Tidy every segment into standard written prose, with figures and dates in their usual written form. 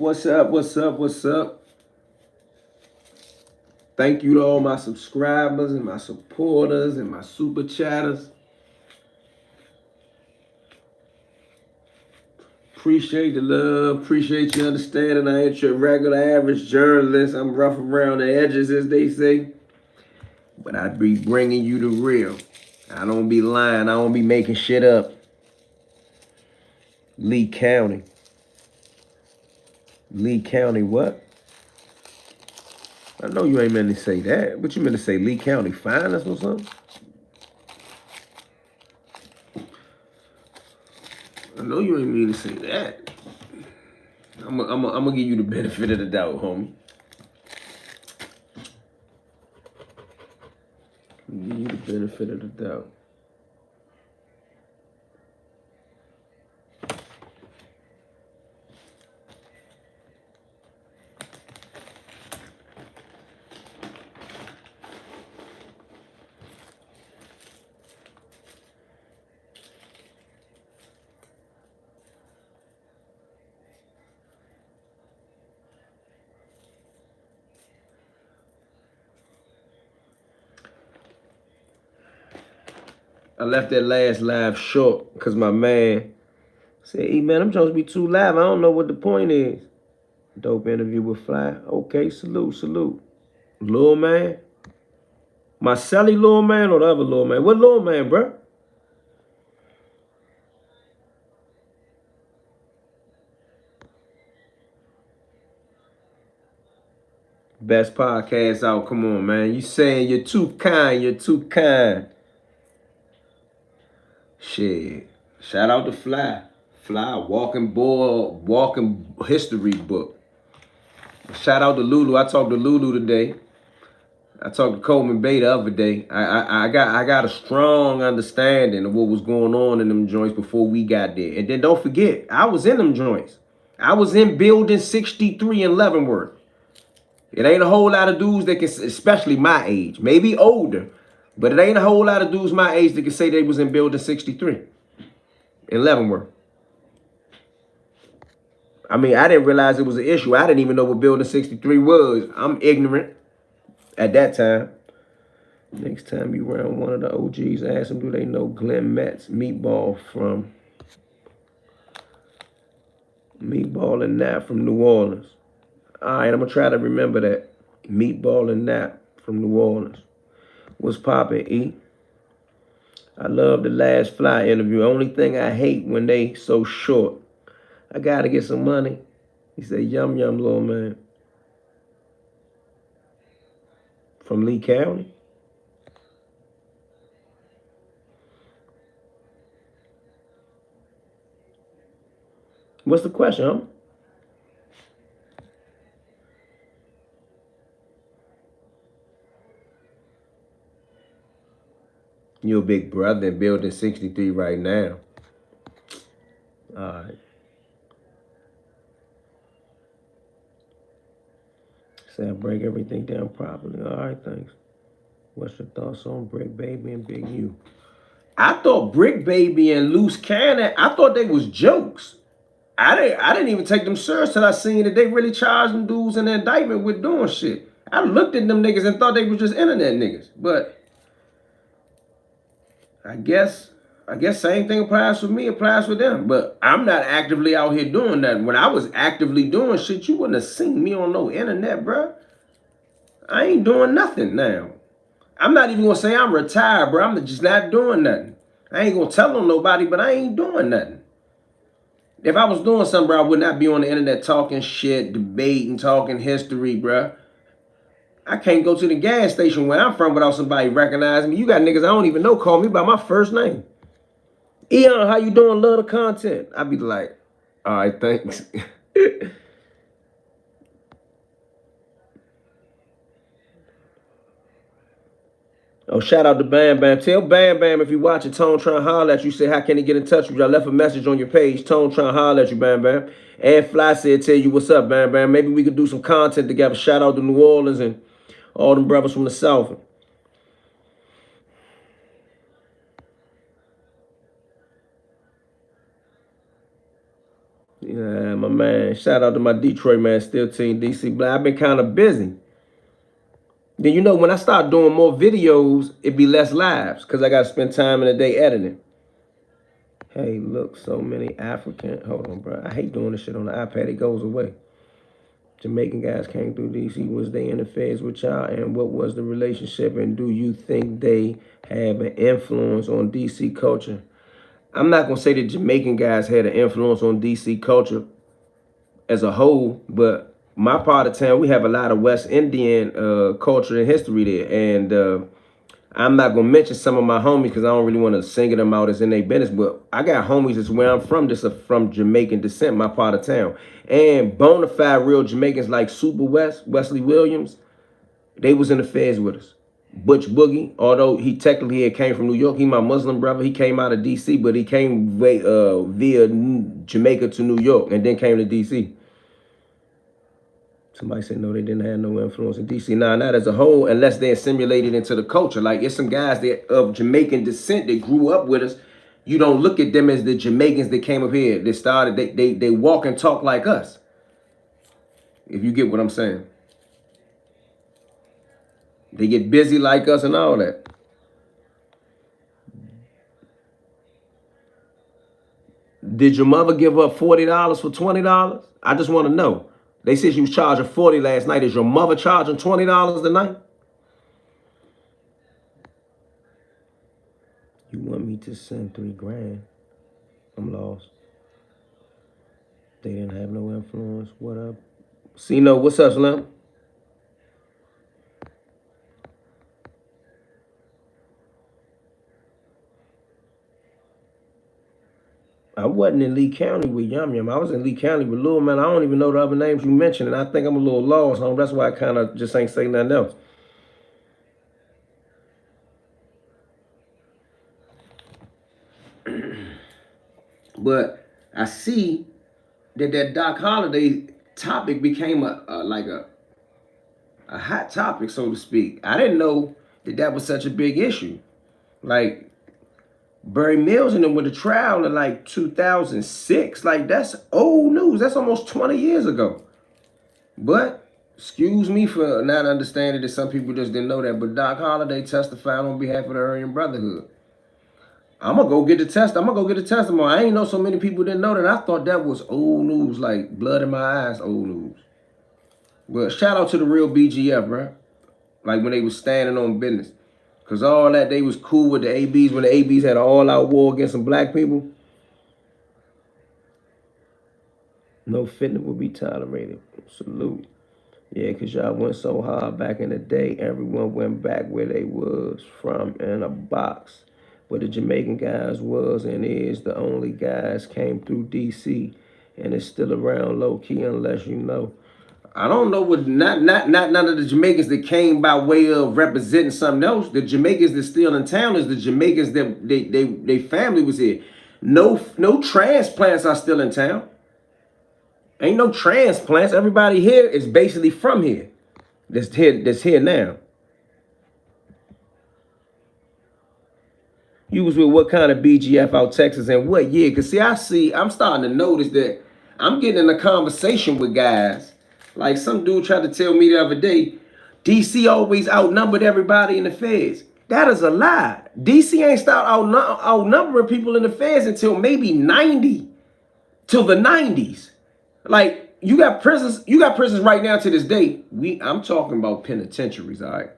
What's up? What's up? What's up? Thank you to all my subscribers and my supporters and my super chatters. Appreciate the love. Appreciate your understanding. I ain't your regular average journalist. I'm rough around the edges, as they say. But I be bringing you the real. I don't be lying. I don't be making shit up. Lee County. Lee County what? I know you ain't meant to say that, but you meant to say Lee County Finest or something? I know you ain't mean to say that. I'm gonna give you the benefit of the doubt, homie. Give you the benefit of the doubt. I left that last live short because my man said, hey man, I'm trying to be too live. I don't know what the point is. Dope interview with Fly. Okay, salute. Lil man? My Sally Lil man or the other Lil man? What Lil man, bro? Best podcast out. Come on, man. You saying you're too kind. You're too kind. Shit. Shout out to Fly. Fly, walking history book. Shout out to Lulu. I talked to Lulu today. I talked to Coleman Bay the other day. I got a strong understanding of what was going on in them joints before we got there. And then don't forget, I was in them joints. I was in building 63 in Leavenworth. It ain't a whole lot of dudes that can, especially my age, maybe older, but it ain't a whole lot of dudes my age that can say they was in building 63 in Leavenworth. I mean, I didn't realize it was an issue. I didn't even know what building 63 was. I'm ignorant at that time. Next time you around one of the OGs, ask them, do they know Glenn Metz, Meatball and Nap from New Orleans. All right, I'm going to try to remember that. Meatball and Nap from New Orleans. What's poppin', E? I love the last Fly interview. Only thing I hate when they so short. I got to get some money. He said, yum, little man. From Lee County? What's the question, huh? You're a big brother in building 63 right now. All right. Say I break everything down properly. All right, thanks. What's your thoughts on Brick Baby and Big U? I thought Brick Baby and Loose Cannon, I thought they was jokes. I didn't even take them serious till I seen that they really charged them dudes in the indictment with doing shit. I looked at them niggas and thought they was just internet niggas. But I guess same thing applies for me, applies for them. But I'm not actively out here doing that. When I was actively doing shit, you wouldn't have seen me on no internet, bro. I ain't doing nothing now. I'm not even gonna say I'm retired, bro. I'm just not doing nothing. I ain't gonna tell on nobody, but I ain't doing nothing. If I was doing something, bro, I would not be on the internet talking shit, debating, talking history, bro. I can't go to the gas station where I'm from without somebody recognizing me. You got niggas I don't even know call me by my first name. Eyone, how you doing? Love the content. I be like, all right, thanks. Oh, shout out to Bam Bam. Tell Bam Bam if you watching, Tone trying to holler at you. Say, how can he get in touch with you? I left a message on your page. Tone trying to holler at you, Bam Bam. And Fly said, tell you what's up, Bam Bam. Maybe we could do some content together. Shout out to New Orleans and all them brothers from the South. Yeah, my man. Shout out to my Detroit man, still Team DC. But I've been kind of busy. Then you know when I start doing more videos, it be less lives because I got to spend time in the day editing. Hey, look, so many African. Hold on, bro. I hate doing this shit on the iPad. It goes away. Jamaican guys came through DC. Was they in the phase with y'all? And what was the relationship? And do you think they have an influence on DC culture? I'm not going to say that Jamaican guys had an influence on DC culture as a whole, but my part of town, we have a lot of West Indian culture and history there. And I'm not going to mention some of my homies because I don't really want to single them out as in their business, but I got homies that's where I'm from, that's from Jamaican descent, my part of town. And bona fide real Jamaicans like Super West, Wesley Williams, they was in the feds with us. Butch Boogie, although he technically had came from New York, he my Muslim brother. He came out of D.C., but he came via Jamaica to New York and then came to D.C. Somebody said no, they didn't have no influence in D.C. Nah, not as a whole, unless they're assimilated into the culture. Like, it's some guys that of Jamaican descent that grew up with us. You don't look at them as the Jamaicans that came up here. They started, they walk and talk like us. If you get what I'm saying. They get busy like us and all that. Did your mother give up $40 for $20? I just want to know. They said she was charging $40 last night. Is your mother charging $20 tonight? You want me to send $3,000? I'm lost. They didn't have no influence. What up? C-No, what's up, Slim? I wasn't in Lee County with Yum Yum. I was in Lee County with Lil Man. I don't even know the other names you mentioned, and I think I'm a little lost. That's why I kind of just ain't say nothing else. But I see that Doc Holliday topic became a hot topic, so to speak. I didn't know that was such a big issue. Like, Barry Mills and them with the trial in like 2006. Like, that's old news. That's almost 20 years ago. But excuse me for not understanding that some people just didn't know that. But Doc Holliday testified on behalf of the Aryan Brotherhood. I'm gonna go get the test. I'm gonna go get the testimony. I ain't know so many people didn't know that. I thought that was old news, like blood in my eyes, old news. But shout out to the real BGF, bro. Like when they was standing on business. Because all that, they was cool with the ABs when the ABs had an all-out war against some black people. No fitness would be tolerated. Salute. Yeah, because y'all went so hard back in the day. Everyone went back where they was from in a box. Where the Jamaican guys was and is the only guys came through DC. And it's still around low-key unless you know. I don't know what not none of the Jamaicans that came by way of representing something else. The Jamaicans that still in town is the Jamaicans that they family was here. No transplants are still in town. Ain't no transplants. Everybody here is basically from here. That's here now. You was with what kind of BGF out Texas and what year? Cause I'm starting to notice that I'm getting in a conversation with guys. Like some dude tried to tell me the other day, DC always outnumbered everybody in the feds. That is a lie. DC ain't start outnumbering people in the feds until maybe 90, till the 90s. Like you got prisons right now to this day. I'm talking about penitentiaries, all right?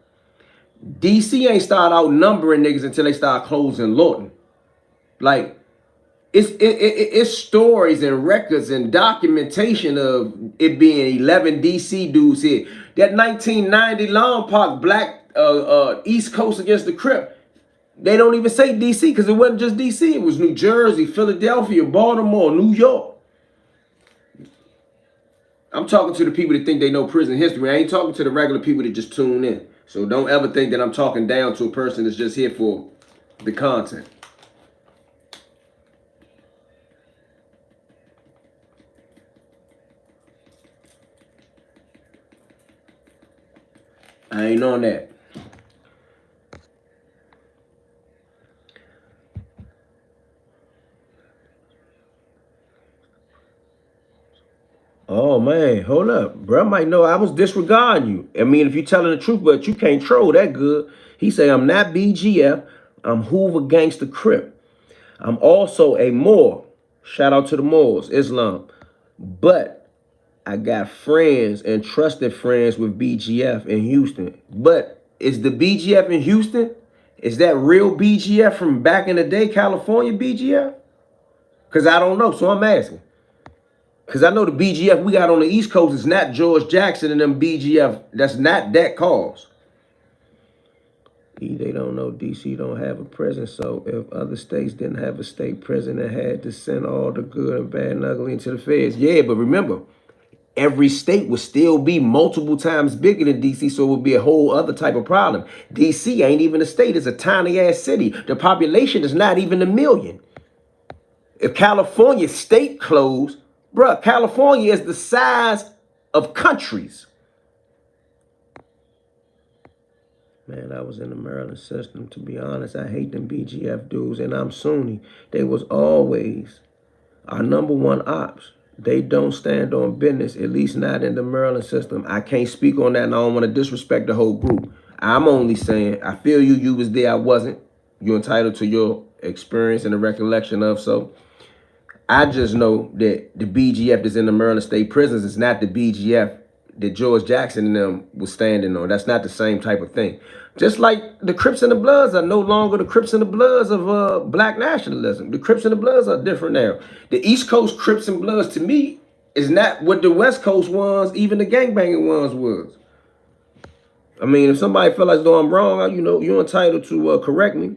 DC ain't start outnumbering niggas until they start closing Lawton. Like, it's stories and records and documentation of it being 11 DC dudes here. That 1990 Long Park Black East Coast against the Crip. They don't even say DC because it wasn't just DC. It was New Jersey, Philadelphia, Baltimore, New York. I'm talking to the people that think they know prison history. I ain't talking to the regular people that just tune in. So don't ever think that I'm talking down to a person that's just here for the content. I ain't on that. Oh man, hold up. Bro might know I was disregarding you. I mean, if you're telling the truth, but you can't troll that good. He say, I'm not BGF. I'm Hoover Gangster Crip. I'm also a Moor. Shout out to the Moors, Islam. But I got friends and trusted friends with BGF in Houston. But is the BGF in Houston? Is that real BGF from back in the day, California BGF? Because I don't know, so I'm asking. Because I know the BGF we got on the East Coast is not George Jackson and them BGF. That's not that cause. They don't know DC don't have a prison, so if other states didn't have a state prison that had to send all the good and bad and ugly into the feds. Yeah, but remember, every state would still be multiple times bigger than DC, so it would be a whole other type of problem. DC ain't even a state, it's a tiny ass city. The population is not even 1 million. If California state closed, bruh, California is the size of countries. Man, I was in the Maryland system. To be honest, I hate them BGF dudes, and I'm Sunni. They was always our #1 ops. They don't stand on business, at least not in the Maryland system. I can't speak on that, and I don't want to disrespect the whole group. I'm only saying, I feel you was there, I wasn't. You're entitled to your experience and the recollection of, so I just know that the BGF that's in the Maryland State prisons is not the BGF that George Jackson and them was standing on. That's not the same type of thing. Just like the Crips and the Bloods are no longer the Crips and the Bloods of black nationalism. The Crips and the Bloods are different now. The East Coast Crips and Bloods to me is not what the West Coast ones, even the gangbanging ones was. I mean, if somebody feel as though I'm wrong, you know, you're entitled to correct me.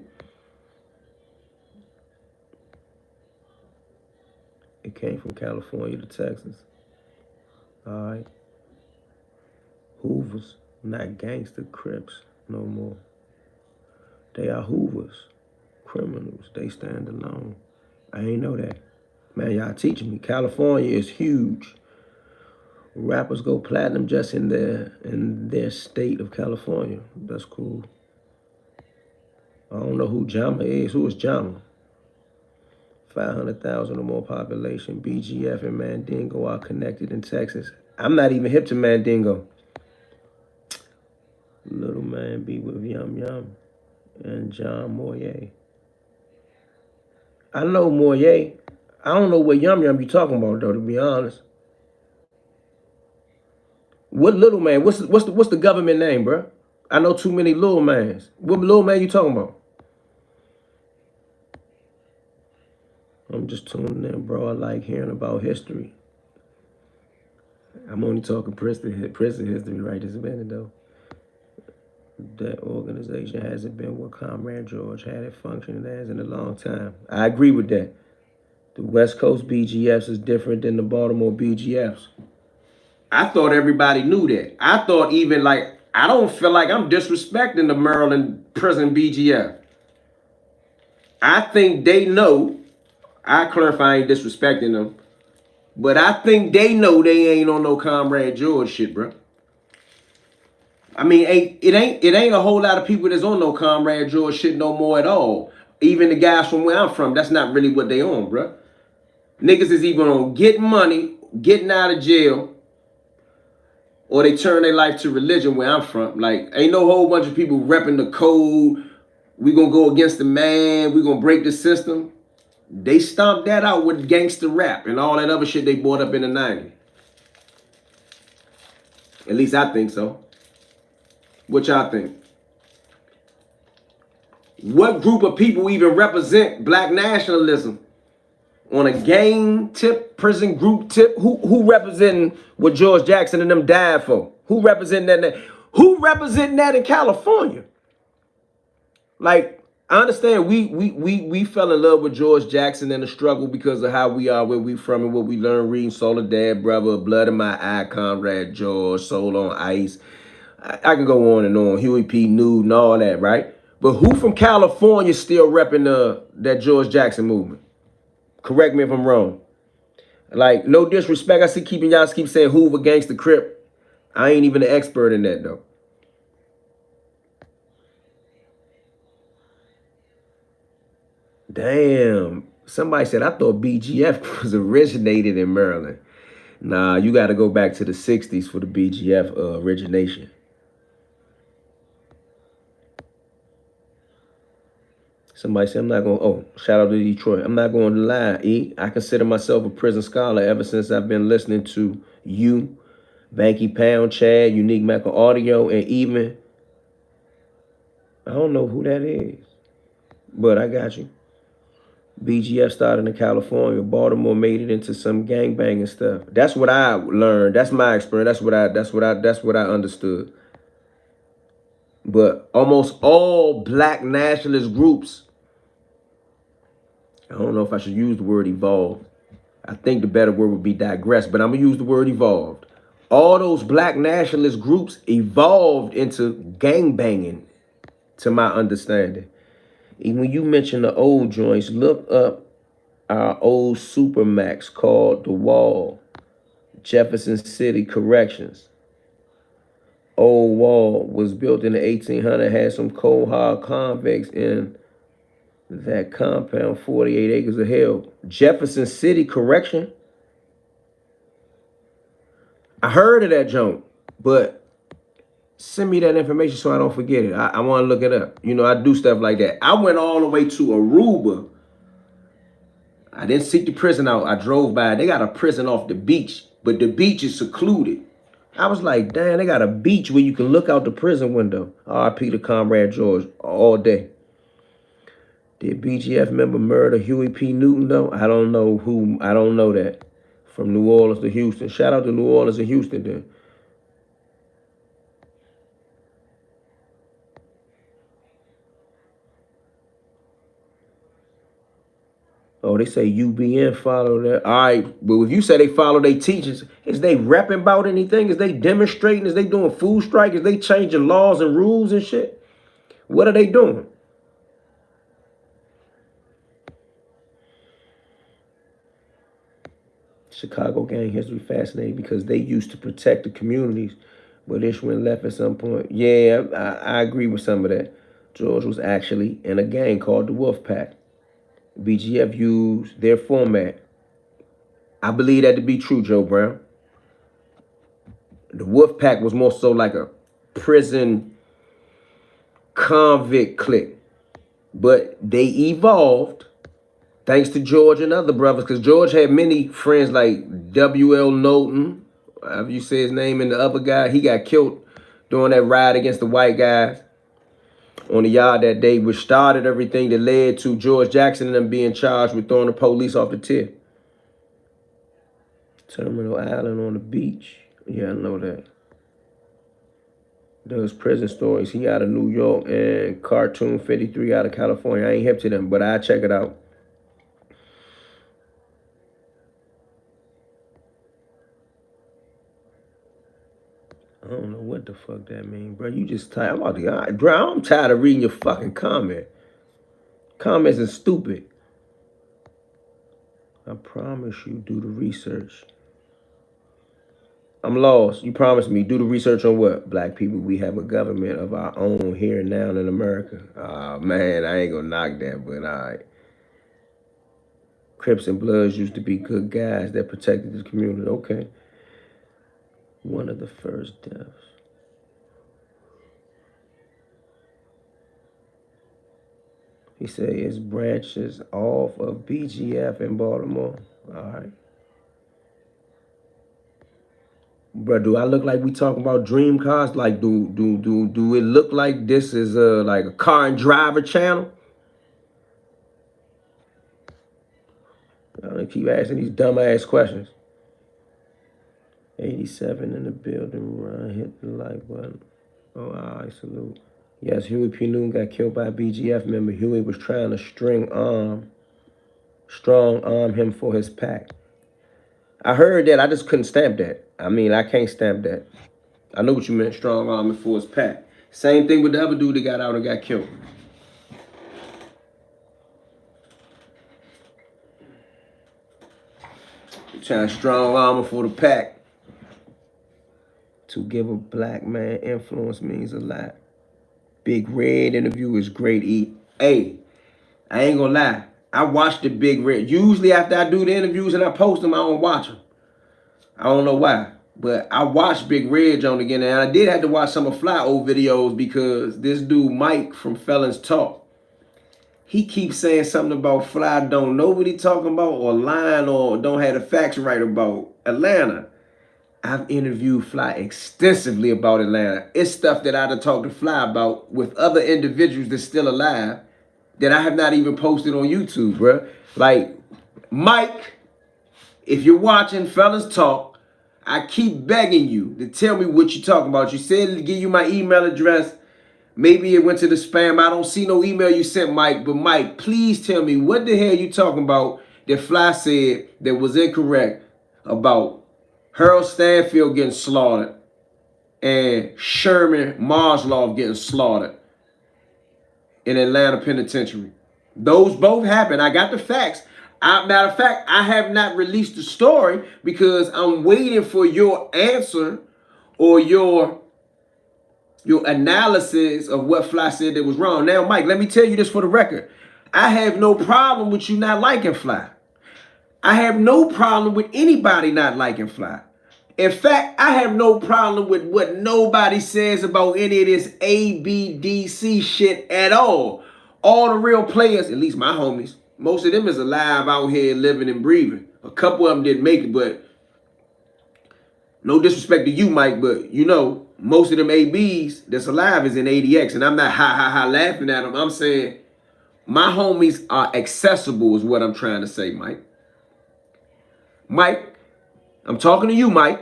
It came from California to Texas. All right. Hoovers, not gangster Crips no more. They are Hoovers, criminals. They stand alone. I ain't know that. Man, y'all teaching me. California is huge. Rappers go platinum just in their state of California. That's cool. I don't know who Jama is. Who is Jama? 500,000 or more population. BGF and Mandingo are connected in Texas. I'm not even hip to Mandingo. Little man be with Yum Yum and John Moyer. I know Moyer. I don't know what Yum Yum you talking about though, to be honest. What little man? What's the government name, bro? I know too many little mans. What little man you talking about? I'm just tuning in, bro. I like hearing about history. I'm only talking prison history right this minute though. That organization hasn't been what Comrade George had it functioning as in a long time. I agree with that. The West Coast BGFs is different than the Baltimore BGFs. I thought everybody knew that. I thought even like, I don't feel like I'm disrespecting the Maryland prison BGF. I think they know, I clarify I ain't disrespecting them, but I think they know they ain't on no Comrade George shit, bro. I mean, it ain't a whole lot of people that's on no Comrade George shit no more at all. Even the guys from where I'm from, that's not really what they on, bro. Niggas is even on getting money, getting out of jail, or they turn their life to religion where I'm from. Like, ain't no whole bunch of people repping the code. We gonna go against the man. We gonna break the system. They stomped that out with gangster rap and all that other shit they brought up in the 90s. At least I think so. What y'all think? What group of people even represent black nationalism on a gang tip, prison group tip? Who representing what George Jackson and them died for? Who representing that? Who representing that in California? Like, I understand we fell in love with George Jackson and the struggle because of how we are, where we from, and what we learned reading Soledad, Brother, Blood in My Eye, Comrade George, Soul on Ice. I can go on and on. Huey P. Nude and all that, right? But who from California still repping that George Jackson movement? Correct me if I'm wrong. Like, no disrespect. I see y'all keep saying Hoover Gangster Crip. I ain't even an expert in that though. Damn. Somebody said, I thought BGF was originated in Maryland. Nah, you got to go back to the 60s for the BGF origination. Somebody said, I'm not going to, oh, shout out to Detroit. I'm not going to lie, E. I consider myself a prison scholar ever since I've been listening to you, Banky Pound, Chad, Unique Mecca Audio, and even, I don't know who that is, but I got you. BGF started in California. Baltimore made it into some gangbanging stuff. That's what I learned. That's my experience. That's what I understood. But almost all black nationalist groups, I don't know if I should use the word evolve. I think the better word would be digress, but I'm going to use the word evolved. All those black nationalist groups evolved into gangbanging, to my understanding. And when you mention the old joints, look up our old Supermax called The Wall, Jefferson City Corrections. Old Wall was built in the 1800s, had some cold hard convicts in that compound, 48 acres of hell. Jefferson City Correction. I heard of that joint, but send me that information so I don't forget it. I want to look it up. You know, I do stuff like that. I went all the way to Aruba. I didn't seek the prison out. I drove by. They got a prison off the beach, but the beach is secluded. I was like, damn, they got a beach where you can look out the prison window. R.I.P. to Comrade George all day. Did BGF member murder Huey P. Newton, though? I don't know who. I don't know that. From New Orleans to Houston. Shout out to New Orleans and Houston, then. Oh, they say UBN follow that. All right, but if you say they follow their teachings, is they rapping about anything? Is they demonstrating? Is they doing food strike? Is they changing laws and rules and shit? What are they doing? Chicago gang history fascinating because they used to protect the communities, but Ishwin left at some point. Yeah, I agree with some of that. George was actually in a gang called the Wolf Pack. BGF used their format. I believe that to be true, Joe Brown. The Wolf Pack was more so like a prison convict clique, but they evolved thanks to George and other brothers, because George had many friends like W.L. Knowlton, however you say his name, and the other guy. He got killed during that riot against the white guys on the yard that day, which started everything that led to George Jackson and them being charged with throwing the police off the tip. Terminal Island on the beach. Yeah, I know that. Those prison stories. He out of New York and Cartoon 53 out of California. I ain't hip to them, but I check it out. I don't know what the fuck that mean, bro. You just tired. Bro, I'm tired of reading your fucking comment. Comments are stupid. I promise you, do the research. I'm lost. You promised me. Do the research on what? Black people, we have a government of our own here and now in America. Man, I ain't gonna knock that, but all right. Crips and Bloods used to be good guys that protected the community. Okay. One of the first deaths. He said it's branches off of BGF in Baltimore. All right. Bro, do I look like we talking about dream cars? Like, do it look like this is like a car and driver channel? I'm gonna keep asking these dumbass questions. 87 in the building, run, hit the like button. Oh, all right, salute. Yes, Huey P. Newton got killed by a BGF member. Huey was trying to strong arm him for his pack. I heard that. I just couldn't stamp that. I mean, I can't stamp that. I know what you meant, strong arm for his pack. Same thing with the other dude that got out and got killed. Trying to strong arm for the pack. To give a black man influence means a lot. Big Red interview is great. Hey, I ain't gonna lie. I watch the Big Red. Usually after I do the interviews and I post them, I don't watch them. I don't know why. But I watched Big Reg on again, and I did have to watch some of Fly old videos because this dude Mike from Felons Talk, he keeps saying something about Fly don't know what he talking about or lying or don't have the facts right about Atlanta. I've interviewed Fly extensively about Atlanta. It's stuff that I'd have talked to Fly about with other individuals that's still alive that I have not even posted on YouTube, bro. Like, Mike, if you're watching Fellas Talk, I keep begging you to tell me what you're talking about. You said to give you my email address. Maybe it went to the spam. I don't see no email you sent, Mike. But Mike, please tell me what the hell you talking about that Fly said that was incorrect about Harold Stanfield getting slaughtered and Sherman Marslow getting slaughtered in Atlanta Penitentiary. Those both happened. I got the facts. Matter of fact, I have not released the story because I'm waiting for your answer or your analysis of what Fly said that was wrong. Now, Mike, let me tell you this for the record. I have no problem with you not liking Fly. I have no problem with anybody not liking Fly. In fact, I have no problem with what nobody says about any of this ABDC shit at all. All the real players, at least my homies, most of them is alive out here living and breathing. A couple of them didn't make it, but no disrespect to you, Mike, but you know, most of them ABs that's alive is in ADX, and I'm not ha laughing at them. I'm saying my homies are accessible is what I'm trying to say, Mike. Mike, I'm talking to you, Mike.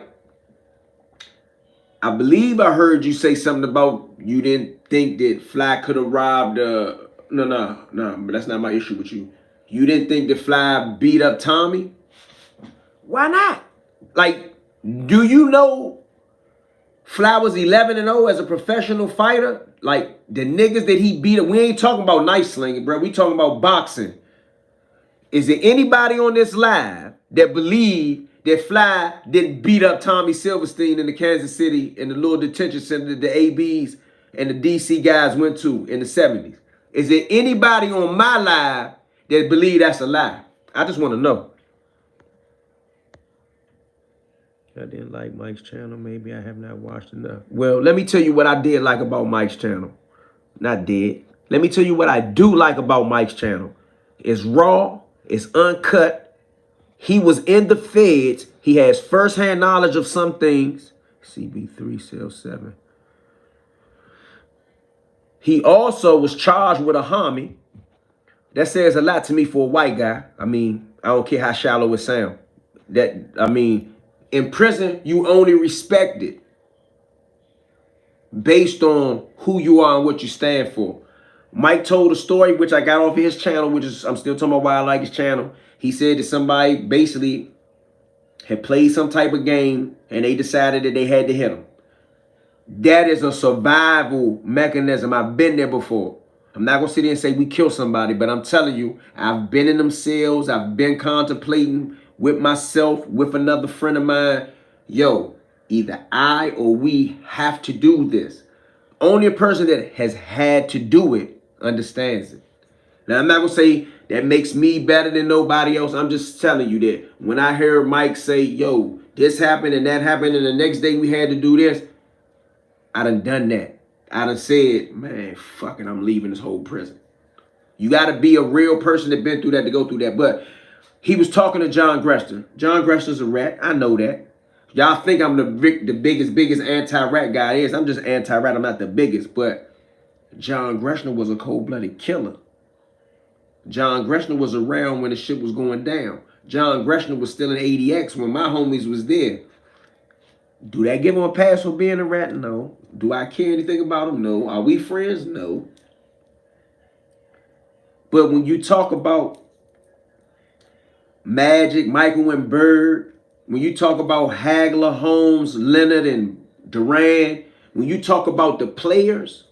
I believe I heard you say something about you didn't think that Fly could have robbed, no, but that's not my issue with you. You didn't think that Fly beat up Tommy? Why not? Like, do you know Fly was 11-0 as a professional fighter? Like, the niggas that he beat up, we ain't talking about knife slinging, bro. We talking about boxing. Is there anybody on this live that believe that Fly didn't beat up Tommy Silverstein in the Kansas City in the little detention center that the ABs and the DC guys went to in the 70s? Is there anybody on my live that believe that's a lie? I just want to know. I didn't like Mike's channel. Maybe I have not watched enough. Well, let me tell you what I did like about Mike's channel. Not did. Let me tell you what I do like about Mike's channel. It's raw. It's uncut. He was in the feds. He has firsthand knowledge of some things. CB3 Cell 7. He also was charged with a homie. That says a lot to me for a white guy. I mean, I don't care how shallow it sounds. In prison, you only respected based on who you are and what you stand for. Mike told a story, which I got off of his channel, which is, I'm still talking about why I like his channel. He said that somebody basically had played some type of game and they decided that they had to hit him. That is a survival mechanism. I've been there before. I'm not going to sit there and say we killed somebody, but I'm telling you, I've been in them cells. I've been contemplating with myself, with another friend of mine. Yo, either I or we have to do this. Only a person that has had to do it understands it. Now, I'm not going to say that makes me better than nobody else. I'm just telling you that when I hear Mike say, yo, this happened and that happened and the next day we had to do this, I done that. I done said, man, fucking, I'm leaving this whole prison. You got to be a real person that been through that to go through that. But he was talking to John Grester. John Grester's a rat. I know that. Y'all think I'm the biggest anti-rat guy is. I'm just anti-rat. I'm not the biggest. But John Grester was a cold-blooded killer. John Grester was around when the shit was going down. John Grester was still in ADX when my homies was there. Do that give him a pass for being a rat? No. Do I care anything about him? No. Are we friends? No. But when you talk about Magic, Michael and Bird, when you talk about Hagler, Holmes, Leonard, and Duran, when you talk about the players,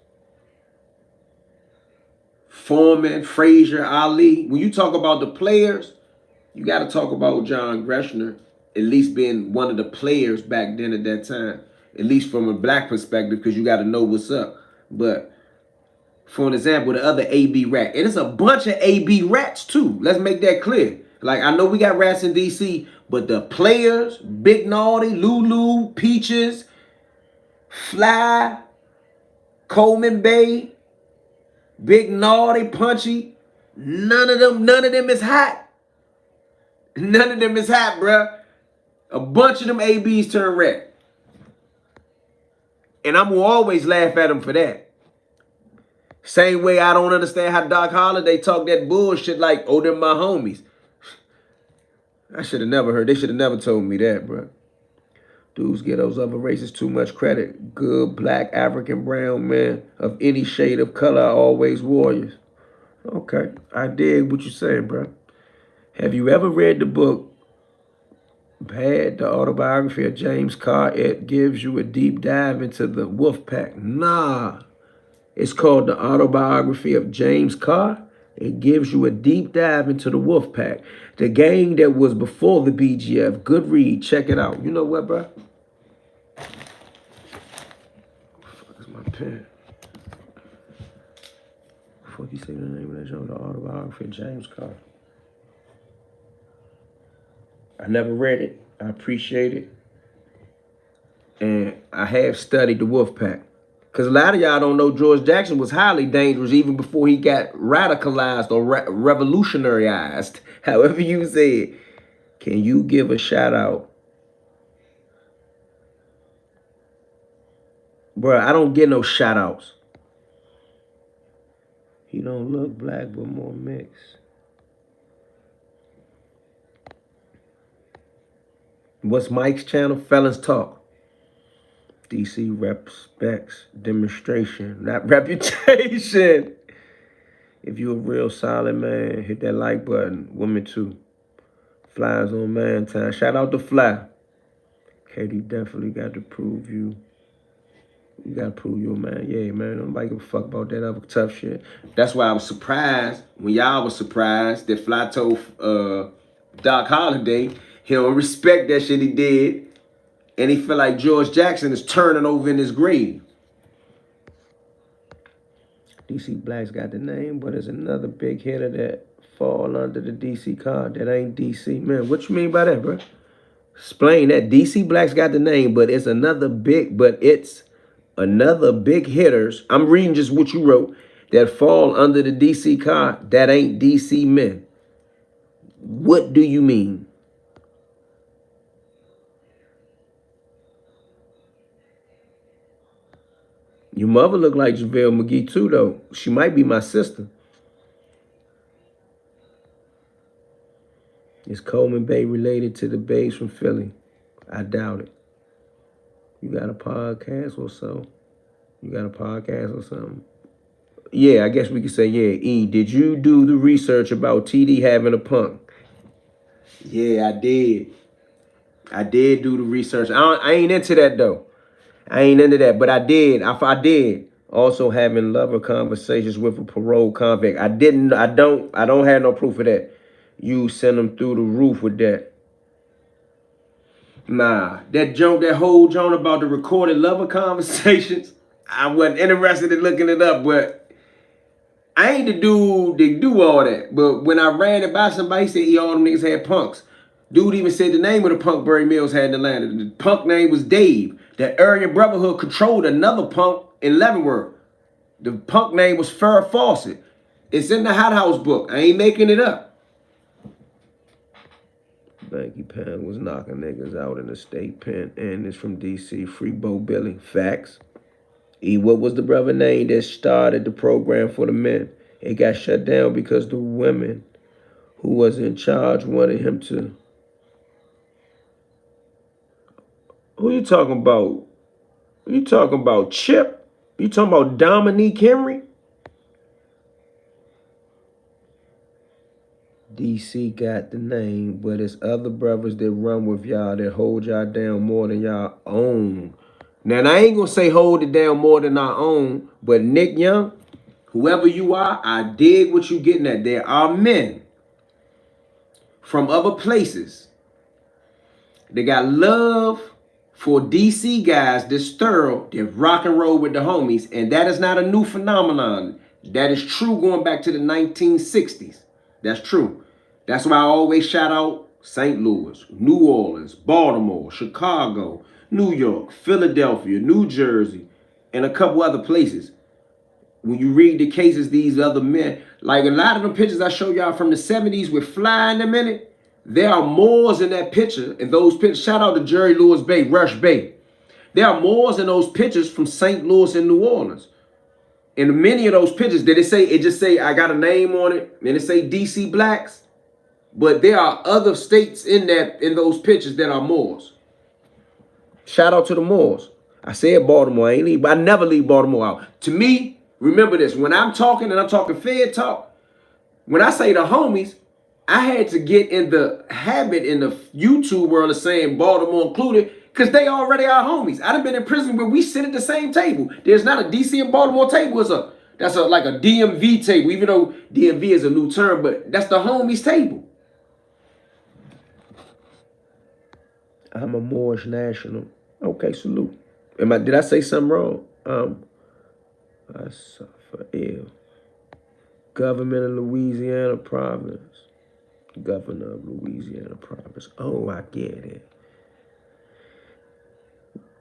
Foreman, Frazier, Ali, when you talk about the players, you got to talk about John Grester at least being one of the players back then at that time, at least from a black perspective, because you got to know what's up. But for an example, the other AB rat, and it's a bunch of AB rats too. Let's make that clear. Like, I know we got rats in DC, But the players, Big Naughty, Lulu, Peaches, Fly, Coleman Bay, Big Naughty, Punchy, none of them is hot. None of them is hot, bruh. A bunch of them ABs turn red. And I'm gonna always laugh at them for that. Same way I don't understand how Doc Holliday talk that bullshit like, oh, they're my homies. I should have never heard. They should have never told me that, bro. Dudes get those other races too much credit. Good black, African, brown men of any shade of color are always warriors. Okay, I dig what you're saying, bro. Have you ever read the book, Bad, the autobiography of James Carr? It gives you a deep dive into the wolf pack. Nah. It's called The Autobiography of James Carr. It gives you a deep dive into the wolf pack. The gang that was before the BGF. Good read. Check it out. You know what, bro? What the fuck is my pen? What the fuck you say the name of that show? The Autobiography of James Carr. I never read it. I appreciate it. And I have studied the wolf pack. Because a lot of y'all don't know George Jackson was highly dangerous even before he got radicalized or revolutionaryized, however you say it. Can you give a shout out? Bro, I don't get no shout outs. He don't look black but more mixed. What's Mike's channel? Felons Talk. DC respects demonstration, not reputation. If you're a real solid man, hit that like button. Women too. Flies on man time. Shout out to Fly. Katie definitely got to prove you. You gotta prove you a man. Yeah, man. Nobody give a fuck about that other tough shit. That's why I was surprised when y'all was surprised that Fly told Doc Holliday he don't respect that shit he did. And he feel like George Jackson is turning over in his grave. DC Black's got the name, but there's another big hitter that fall under the DC card that ain't DC. Man, what you mean by that, bro? Explain that. DC Black's got the name, but it's another big hitters. I'm reading just what you wrote that fall under the DC card that ain't DC men. What do you mean? Your mother look like JaVale McGee too, though. She might be my sister. Is Coleman Bay related to the Bays from Philly? I doubt it. You got a podcast or so? You got a podcast or something? Yeah, I guess we could say, yeah. E, did you do the research about TD having a punk? Yeah, I did. I did do the research. I ain't into that, though. I ain't into that, but I did. I did. Also having lover conversations with a parole convict. I don't have no proof of that. You send them through the roof with that. Nah, that whole joke about the recorded lover conversations, I wasn't interested in looking it up, but I ain't the dude that do all that. But when I ran it by somebody, he said all them niggas had punks. Dude even said the name of the punk Barry Mills had in Atlanta. The punk name was Dave. The Aryan Brotherhood controlled another punk in Leavenworth. The punk name was Farrah Fawcett. It's in the Hot House book. I ain't making it up. Banky Pan was knocking niggas out in the state pen, and it's from DC. Free Bo Billy. Facts. E, what was the brother name that started the program for the men? It got shut down because the women who was in charge wanted him to. Who you talking about? You talking about Chip? You talking about Dominique Henry? DC got the name, but it's other brothers that run with y'all that hold y'all down more than y'all own. Now, I ain't gonna say hold it down more than I own, but Nick Young, whoever you are, I dig what you getting at. There are men from other places. They got love for DC guys that's thorough, that rock and roll with the homies, and that is not a new phenomenon. That is true going back to the 1960s. That's true. That's why I always shout out St. Louis, New Orleans, Baltimore, Chicago, New York, Philadelphia, New Jersey, and a couple other places. When you read the cases, these other men, like a lot of the pictures I show y'all from the 70s with Fly in them in it, there are Moors in that picture. And those pictures, shout out to Jerry Lewis Bay, Rush Bay. There are Moors in those pictures from St. Louis and New Orleans. In many of those pictures, did it say, it just say, I got a name on it, and it say DC Blacks? But there are other states in those pictures that are Moors. Shout out to the Moors. I said Baltimore, I never leave Baltimore out. To me, remember this, when I'm talking, and I'm talking Fed talk, when I say the homies, I had to get in the habit in the YouTube world of saying Baltimore included, because they already are homies. I done been in prison where we sit at the same table. There's not a DC and Baltimore table. That's like a DMV table, even though DMV is a new term, but that's the homies table. I'm a Moorish national. Okay, salute. Did I say something wrong? I suffer ill. Government of Louisiana province. Governor of Louisiana province. Oh, I get it.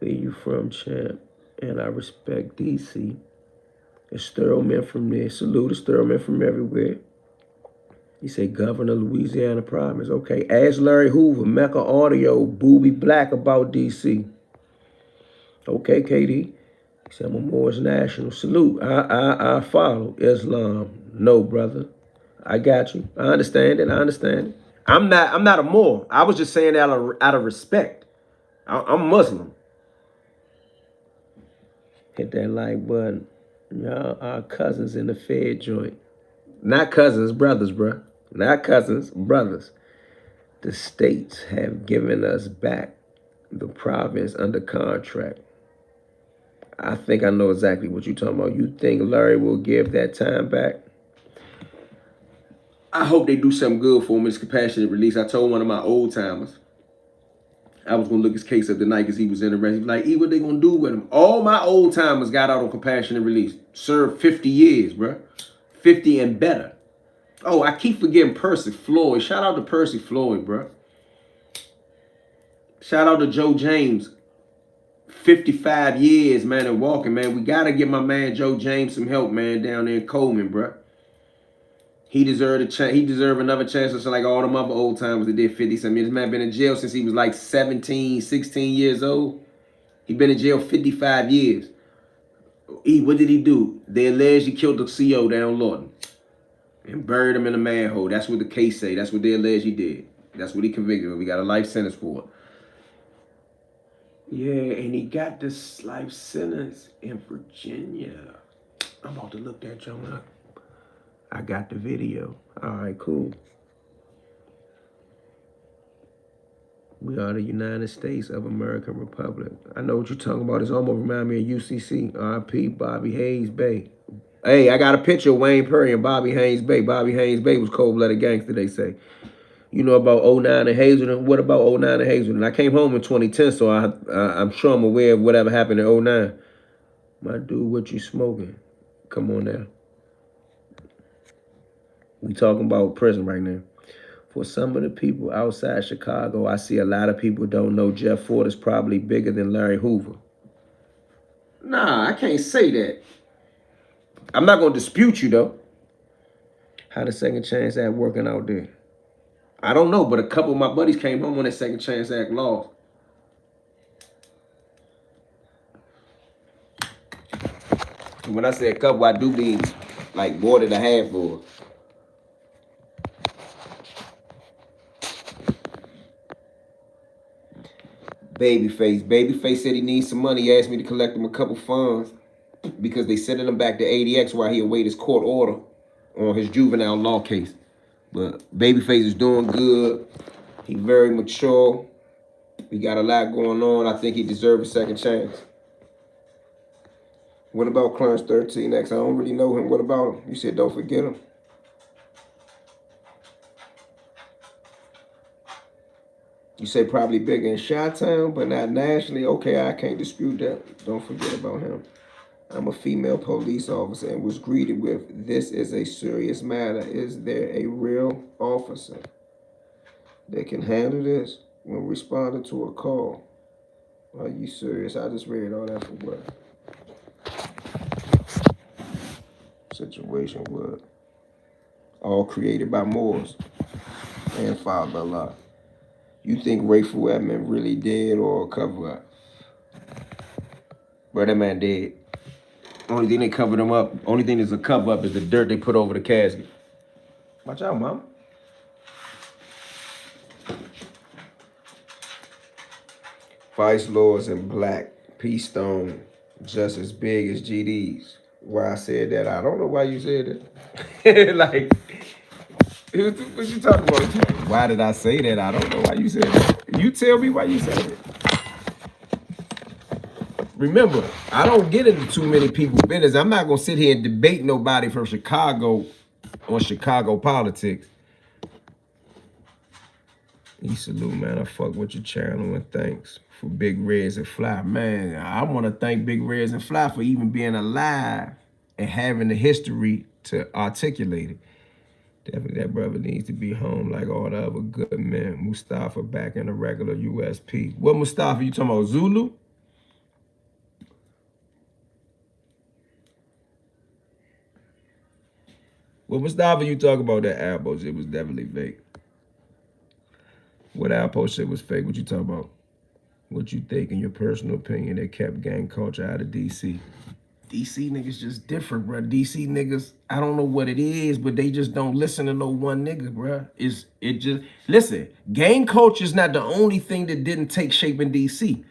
Where you from, champ? And I respect DC. It's thorough men from there. Salute, it's thorough men from everywhere. He said Governor of Louisiana province. Okay, ask Larry Hoover, Mecca Audio, Booby Black about DC. Okay, KD. He said I'm a Moorish national. Salute. I follow Islam. No, brother. I got you. I understand it. I'm not a Moor. I was just saying out of respect. I'm Muslim. Hit that like button. Y'all are cousins in the Fed joint. Not cousins, brothers, bruh. Not cousins, brothers. The states have given us back the province under contract. I think I know exactly what you're talking about. You think Larry will give that time back? I hope they do something good for him in his compassionate release. I told one of my old timers, I was going to look his case up tonight because he was in the rest. He was like, E, what they going to do with him? All my old timers got out on compassionate release. Served 50 years, bro. 50 and better. Oh, I keep forgetting Percy Floyd. Shout out to Percy Floyd, bro. Shout out to Joe James. 55 years, man, and walking, man. We got to give my man Joe James some help, man, down there in Coleman, bro. He deserved a chance. He deserved another chance, just like all them other old timers that did 50-something years. This man been in jail since he was like 17, 16 years old. He been in jail 55 years. What did he do? They alleged he killed the CO down Lawton and buried him in a manhole. That's what the case say. That's what they allege he did. That's what he convicted of. We got a life sentence for it. Yeah, and he got this life sentence in Virginia. I'm about to look that joint up. I got the video. All right, cool. We are the United States of American Republic. I know what you're talking about. It's almost remind me of UCC. RP Bobby Hayes Bay. Hey, I got a picture of Wayne Perry and Bobby Hayes Bay. Bobby Hayes Bay was cold-blooded gangster, they say. You know about 09 and Hazelden? What about 09 and Hazelden? I came home in 2010, so I'm sure I'm aware of whatever happened in 09. My dude, what you smoking? Come on now. We talking about prison right now. For some of the people outside Chicago, I see a lot of people don't know Jeff Ford is probably bigger than Larry Hoover. Nah, I can't say that. I'm not going to dispute you, though. How the Second Chance Act working out there? I don't know, but a couple of my buddies came home when that Second Chance Act lost. When I say a couple, I do mean like more than a handful. Babyface said he needs some money. He asked me to collect him a couple funds because they sending him back to ADX while he await his court order on his juvenile law case. But Babyface is doing good. He very mature. We got a lot going on. I think he deserves a second chance. What about Clarence 13X? I don't really know him. What about him? You said don't forget him. You say probably bigger in Chi-Town, but not nationally. Okay, I can't dispute that. Don't forget about him. I'm a female police officer and was greeted with, "This is a serious matter. Is there a real officer?" They can handle this when responding to a call. Are you serious? I just read all that for what? Situation what? All created by Moors and filed by law. You think Rayful Edmond really dead or a cover up? Bro, that man dead. Only thing they covered him up, only thing that's a cover up is the dirt they put over the casket. Watch out, mama. Vice Lords in black, P Stone, just as big as GDs. Why I said that, I don't know why you said that. Like, what you talking about? Why did I say that? I don't know why you said that. You tell me why you said it. Remember, I don't get into too many people's business. I'm not gonna sit here and debate nobody from Chicago on Chicago politics. You salute, man. I fuck with your channel and thanks for Big Reds and Fly. Man, I want to thank Big Reds and Fly for even being alive and having the history to articulate it. Definitely that brother needs to be home like all the other good men. Mustafa back in the regular USP. What Mustafa, you talking about, Zulu? What Mustafa you talking about, that Alpo shit was definitely fake. What Alpo shit was fake? What you talking about? What you think, in your personal opinion, that kept gang culture out of DC? DC niggas just different, bro. DC niggas, I don't know what it is, but they just don't listen to no one nigga, bro. Listen, gang culture is not the only thing that didn't take shape in DC.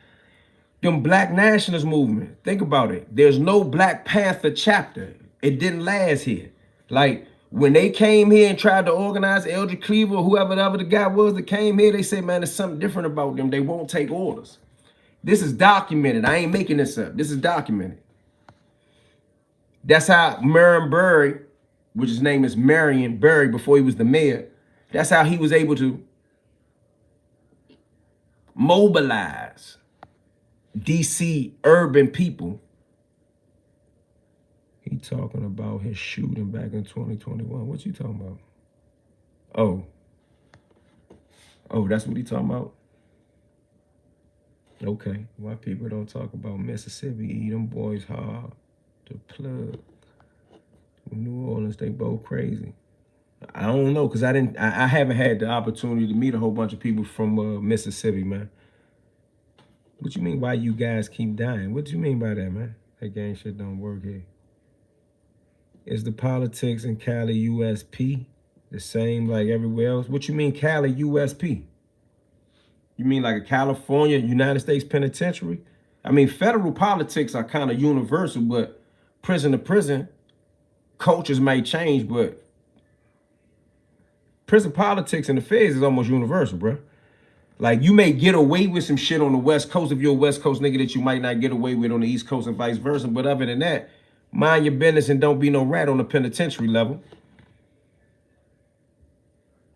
Them black nationalist movement, think about it. There's no Black Panther chapter. It didn't last here. Like, when they came here and tried to organize Eldridge Cleaver or whoever the guy was that came here, they said, man, there's something different about them. They won't take orders. This is documented. I ain't making this up. This is documented. That's how Marion Barry, which his name is Marion Barry before he was the mayor, that's how he was able to mobilize DC urban people. He talking about his shooting back in 2021. What you talking about? Oh, that's what he talking about? Okay, why people don't talk about Mississippi? Them boys hard to plug. New Orleans, they both crazy. I don't know, cause I haven't had the opportunity to meet a whole bunch of people from Mississippi, man. What you mean? Why you guys keep dying? What you mean by that, man? That gang shit don't work here. Is the politics in Cali USP the same like everywhere else? What you mean Cali USP? You mean like a California United States penitentiary? I mean, federal politics are kind of universal, but prison to prison, cultures may change, but prison politics and the feds is almost universal, bro. Like, you may get away with some shit on the West Coast if you're a West Coast nigga that you might not get away with on the East Coast and vice versa. But other than that, mind your business and don't be no rat on the penitentiary level.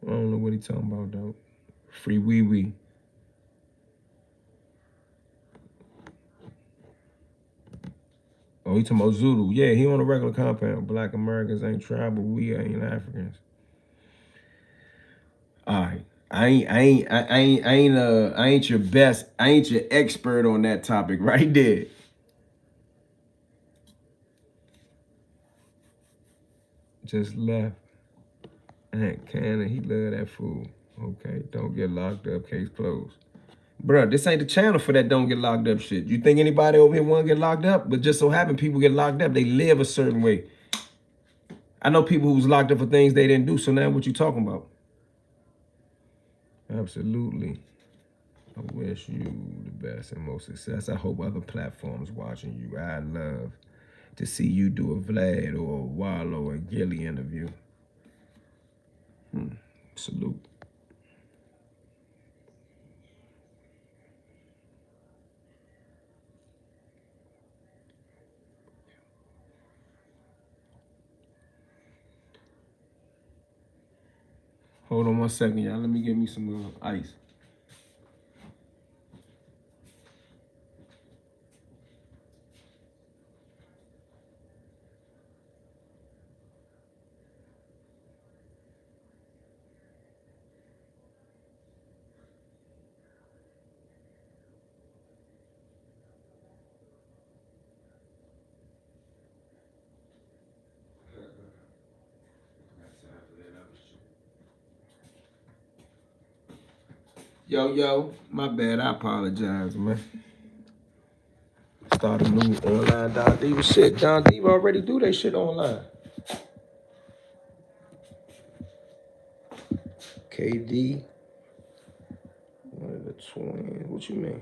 I don't know what he talking about, though. Free wee-wee. Oh, he talking about Zulu. Yeah, he on a regular compound. Black Americans ain't tribal. We ain't Africans. All right. I ain't your best. I ain't your expert on that topic right there. Just left. Aunt Cannon, he love that fool. Okay, don't get locked up. Case closed. Bruh, this ain't the channel for that don't get locked up shit. You think anybody over here want to get locked up? But just so happen people get locked up. They live a certain way. I know people who was locked up for things they didn't do. So now what you talking about? Absolutely. I wish you the best and most success. I hope other platforms watching you. I'd love to see you do a Vlad or a Wallow or Gilly interview. Salute. Hold on 1 second, y'all. Let me get me some ice. Yo, my bad. I apologize, man. Start a new online Don Diva shit. Don Diva already do that shit online. KD, one of the twins. What you mean?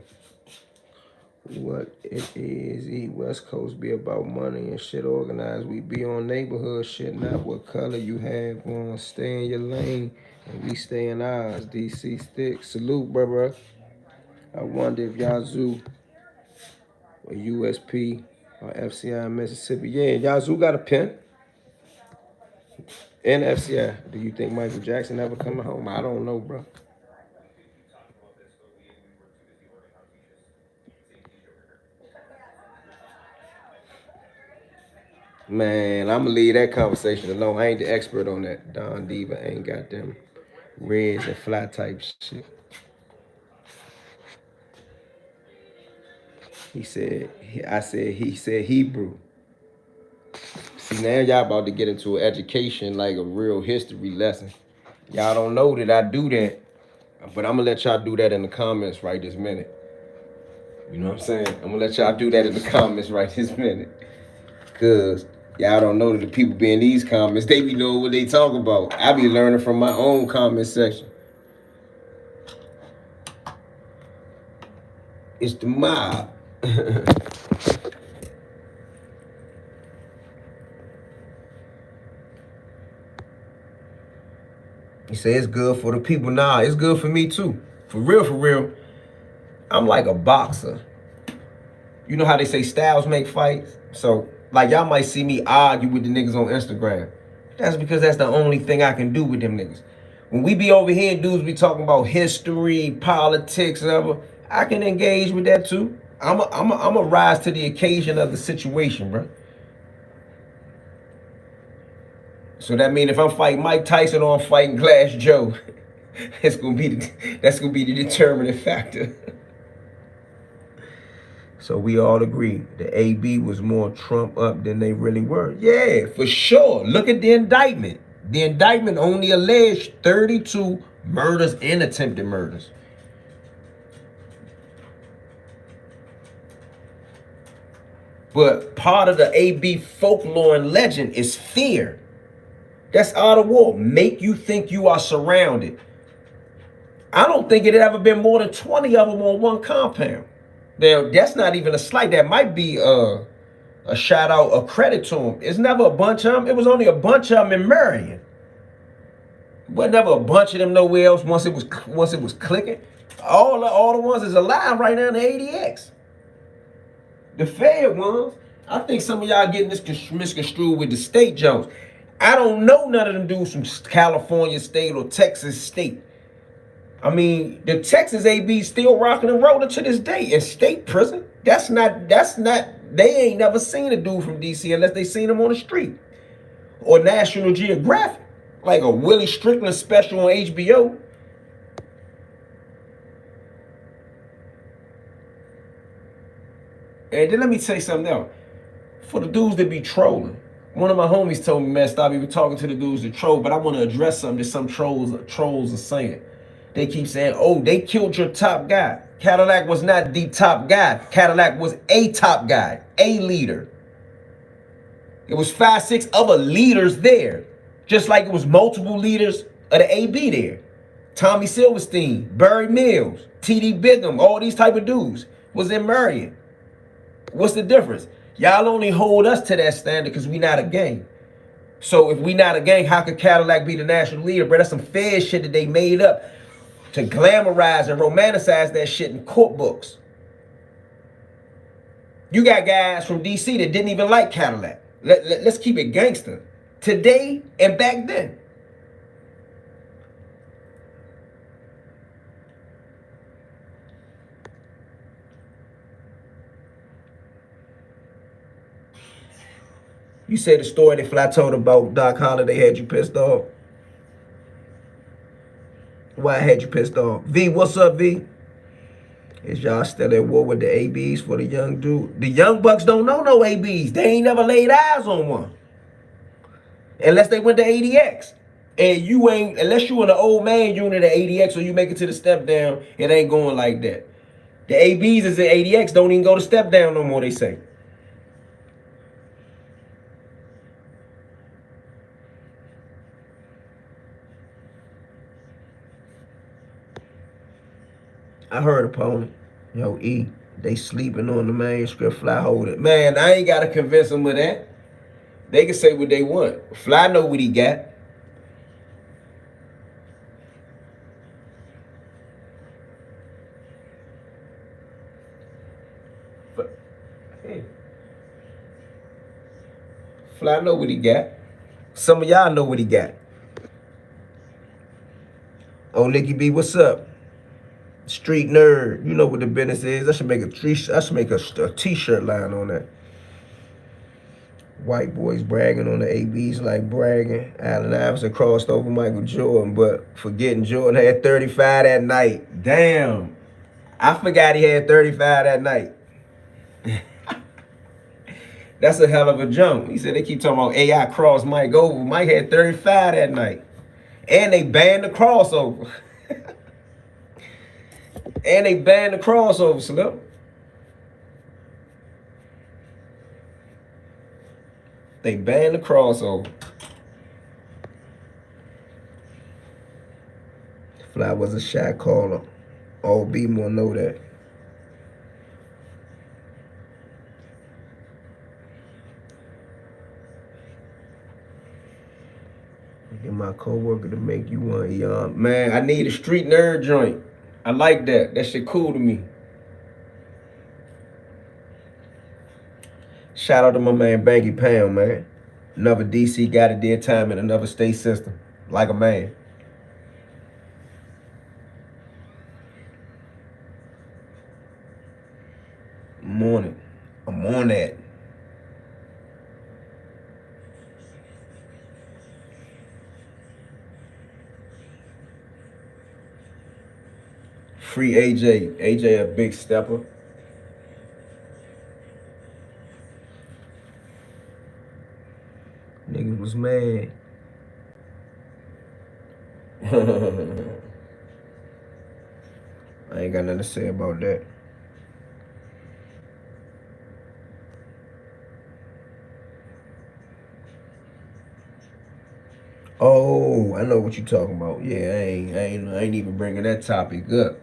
What it is, West Coast be about money and shit organized. We be on neighborhood shit, not what color you have on. Stay in your lane and we stay in ours. DC stick. Salute, brother. I wonder if Yazoo or USP or FCI in Mississippi. Yeah, Yazoo got a pen. And FCI. Do you think Michael Jackson ever coming home? I don't know, bro. Man, I'm gonna leave that conversation alone. I ain't the expert on that. Don Diva ain't got them reds and fly type shit. He said Hebrew. See, now y'all about to get into an education, like a real history lesson. Y'all don't know that I do that, but I'm gonna let y'all do that in the comments right this minute. You know what I'm saying? I'm gonna let y'all do that in the comments right this minute. Cause y'all don't know that the people be in these comments, they be knowing what they talk about. I be learning from my own comment section. It's the mob. You say it's good for the people. Nah, it's good for me too. For real. I'm like a boxer. You know how they say styles make fights? So, like, y'all might see me argue with the niggas on Instagram. That's because that's the only thing I can do with them niggas. When we be over here, dudes be talking about history, politics, whatever, I can engage with that too. I'm a rise to the occasion of the situation, bro. So that means if I'm fighting Mike Tyson or I'm fighting Glass Joe, that's gonna be the determining factor. So we all agree the AB was more Trump up than they really were. Yeah, for sure. Look at the indictment. The indictment only alleged 32 murders and attempted murders. But part of the AB folklore and legend is fear. That's art of war. Make you think you are surrounded. I don't think it had ever been more than 20 of them on one compound. Now, that's not even a slight. That might be a shout out, a credit to them. It's never a bunch of them. It was only a bunch of them in Marion. But never a bunch of them nowhere else once it was clicking. All the ones is alive right now in the ADX. The Fed ones, I think some of y'all getting this misconstrued with the state Jones. I don't know none of them dudes from California State or Texas State. I mean, the Texas AB still rocking and rolling to this day in state prison. That's not, they ain't never seen a dude from DC unless they seen him on the street. Or National Geographic, like a Willie Strickland special on HBO. And then let me tell you something else. For the dudes that be trolling, one of my homies told me, man, stop even talking to the dudes that troll, but I want to address something that some trolls are saying. They keep saying, oh, they killed your top guy. Cadillac was not the top guy. Cadillac was a top guy, a leader. It was 5, 6 other leaders there. Just like it was multiple leaders of the AB there. Tommy Silverstein, Barry Mills, T.D. Bigham, all these type of dudes was in Marion. What's the difference? Y'all only hold us to that standard because we not a gang. So if we not a gang, how could Cadillac be the national leader? Bro, that's some Fed shit that they made up to glamorize and romanticize that shit in court books. You got guys from DC that didn't even like Cadillac. Let's keep it gangster. Today and back then. You say the story that Fly told about Doc Holliday had you pissed off? Why had you pissed off? V, what's up, V? Is y'all still at war with the ABs for the young dude? The young bucks don't know no ABs. They ain't never laid eyes on one. Unless they went to ADX. And you ain't, unless you in the old man unit at ADX or you make it to the step down, it ain't going like that. The ABs is at ADX don't even go to step down no more, they say. I heard a opponent. Yo, E, they sleeping on the manuscript. Fly hold it. Man, I ain't got to convince them of that. They can say what they want. Fly know what he got. Fly know what he got. Some of y'all know what he got. Oh, Nicky B, what's up? Street nerd, you know what the business is. I should make a t-shirt line on that. White boys bragging on the ABs like bragging. Allen Iverson crossed over Michael Jordan, but forgetting Jordan had 35 that night. Damn. I forgot he had 35 that night. That's a hell of a jump. He said they keep talking about AI crossed Mike over. Mike had 35 that night. And they banned the crossover. And they banned the crossover, Slim. They banned the crossover. Fly was a shot caller. All B more know that. Get my coworker to make you one, young man. I need a street nerd joint. I like that. That shit cool to me. Shout out to my man Banky Pound, man. Another DC got it did time in another state system. Like a man. Morning. I'm on that. Free AJ. AJ a big stepper. Niggas was mad. I ain't got nothing to say about that. Oh, I know what you talking about. Yeah, I ain't even bringing that topic up.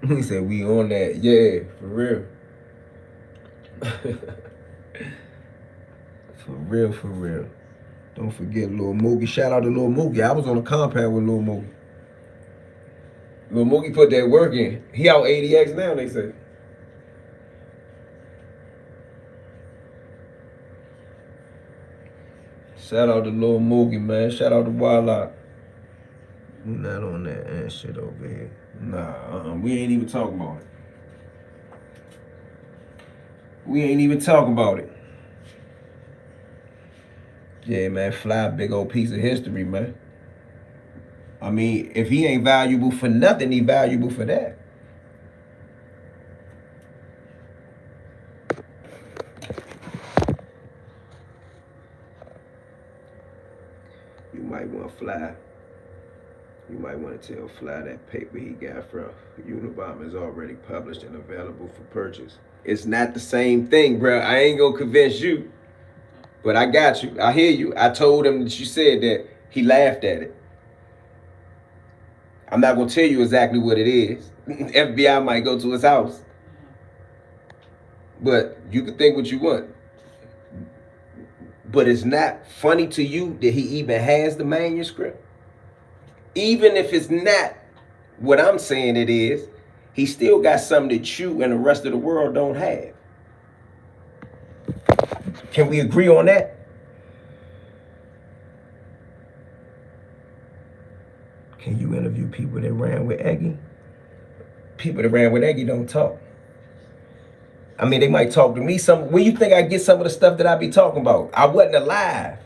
He said we on that. Yeah, for real. For real, for real. Don't forget Lil Moogie. Shout out to Lil Moogie. I was on the compound with Lil Moogie. Lil Moogie put that work in. He out ADX now, they say. Shout out to Lil Moogie, man. Shout out to Wildlife. We not on that ass shit over here. Nah, we ain't even talking about it. We ain't even talking about it. Yeah, man, Fly, big old piece of history, man. I mean, if he ain't valuable for nothing, he valuable for that. You might want Fly. You might want to tell Fly that paper he got from Unabomber is already published and available for purchase. It's not the same thing, bro. I ain't gonna convince you, but I got you. I hear you. I told him that you said that. He laughed at it. I'm not gonna tell you exactly what it is. FBI might go to his house, but you can think what you want. But it's not funny to you that he even has the manuscript. Even if it's not what I'm saying it is, he still got something that you and the rest of the world don't have. Can we agree on that? Can you interview people that ran with Eggy? People that ran with Eggy don't talk. I mean, they might talk to me some. Where you think I get some of the stuff that I be talking about? I wasn't alive.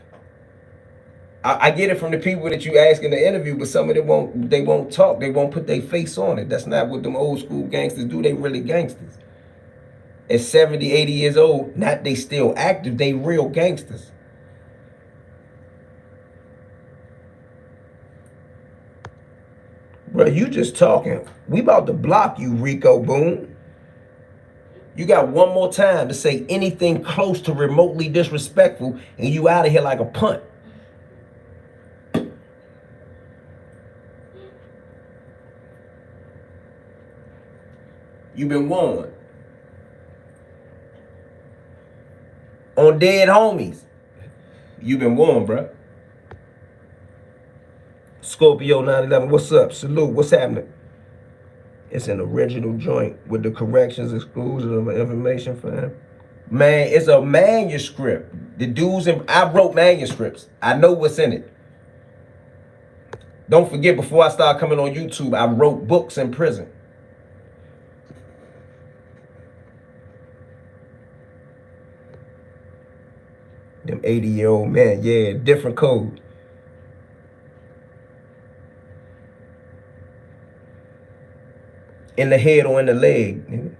I get it from the people that you ask in the interview, but some of them won't. They won't talk. They won't put their face on it. That's not what them old school gangsters do. They really gangsters. At 70, 80 years old, not they still active. They real gangsters. Bro, you just talking. We about to block you, Rico Boone. You got one more time to say anything close to remotely disrespectful, and you out of here like a punt. You've been warned. On dead homies. You've been warned, bro. Scorpio 911, what's up? Salute, what's happening? It's an original joint with the corrections exclusive information for him. Man, it's a manuscript. The dudes, I wrote manuscripts. I know what's in it. Don't forget, before I start coming on YouTube, I wrote books in prison. Them 80-year-old men, yeah, different code. In the head or in the leg, nigga.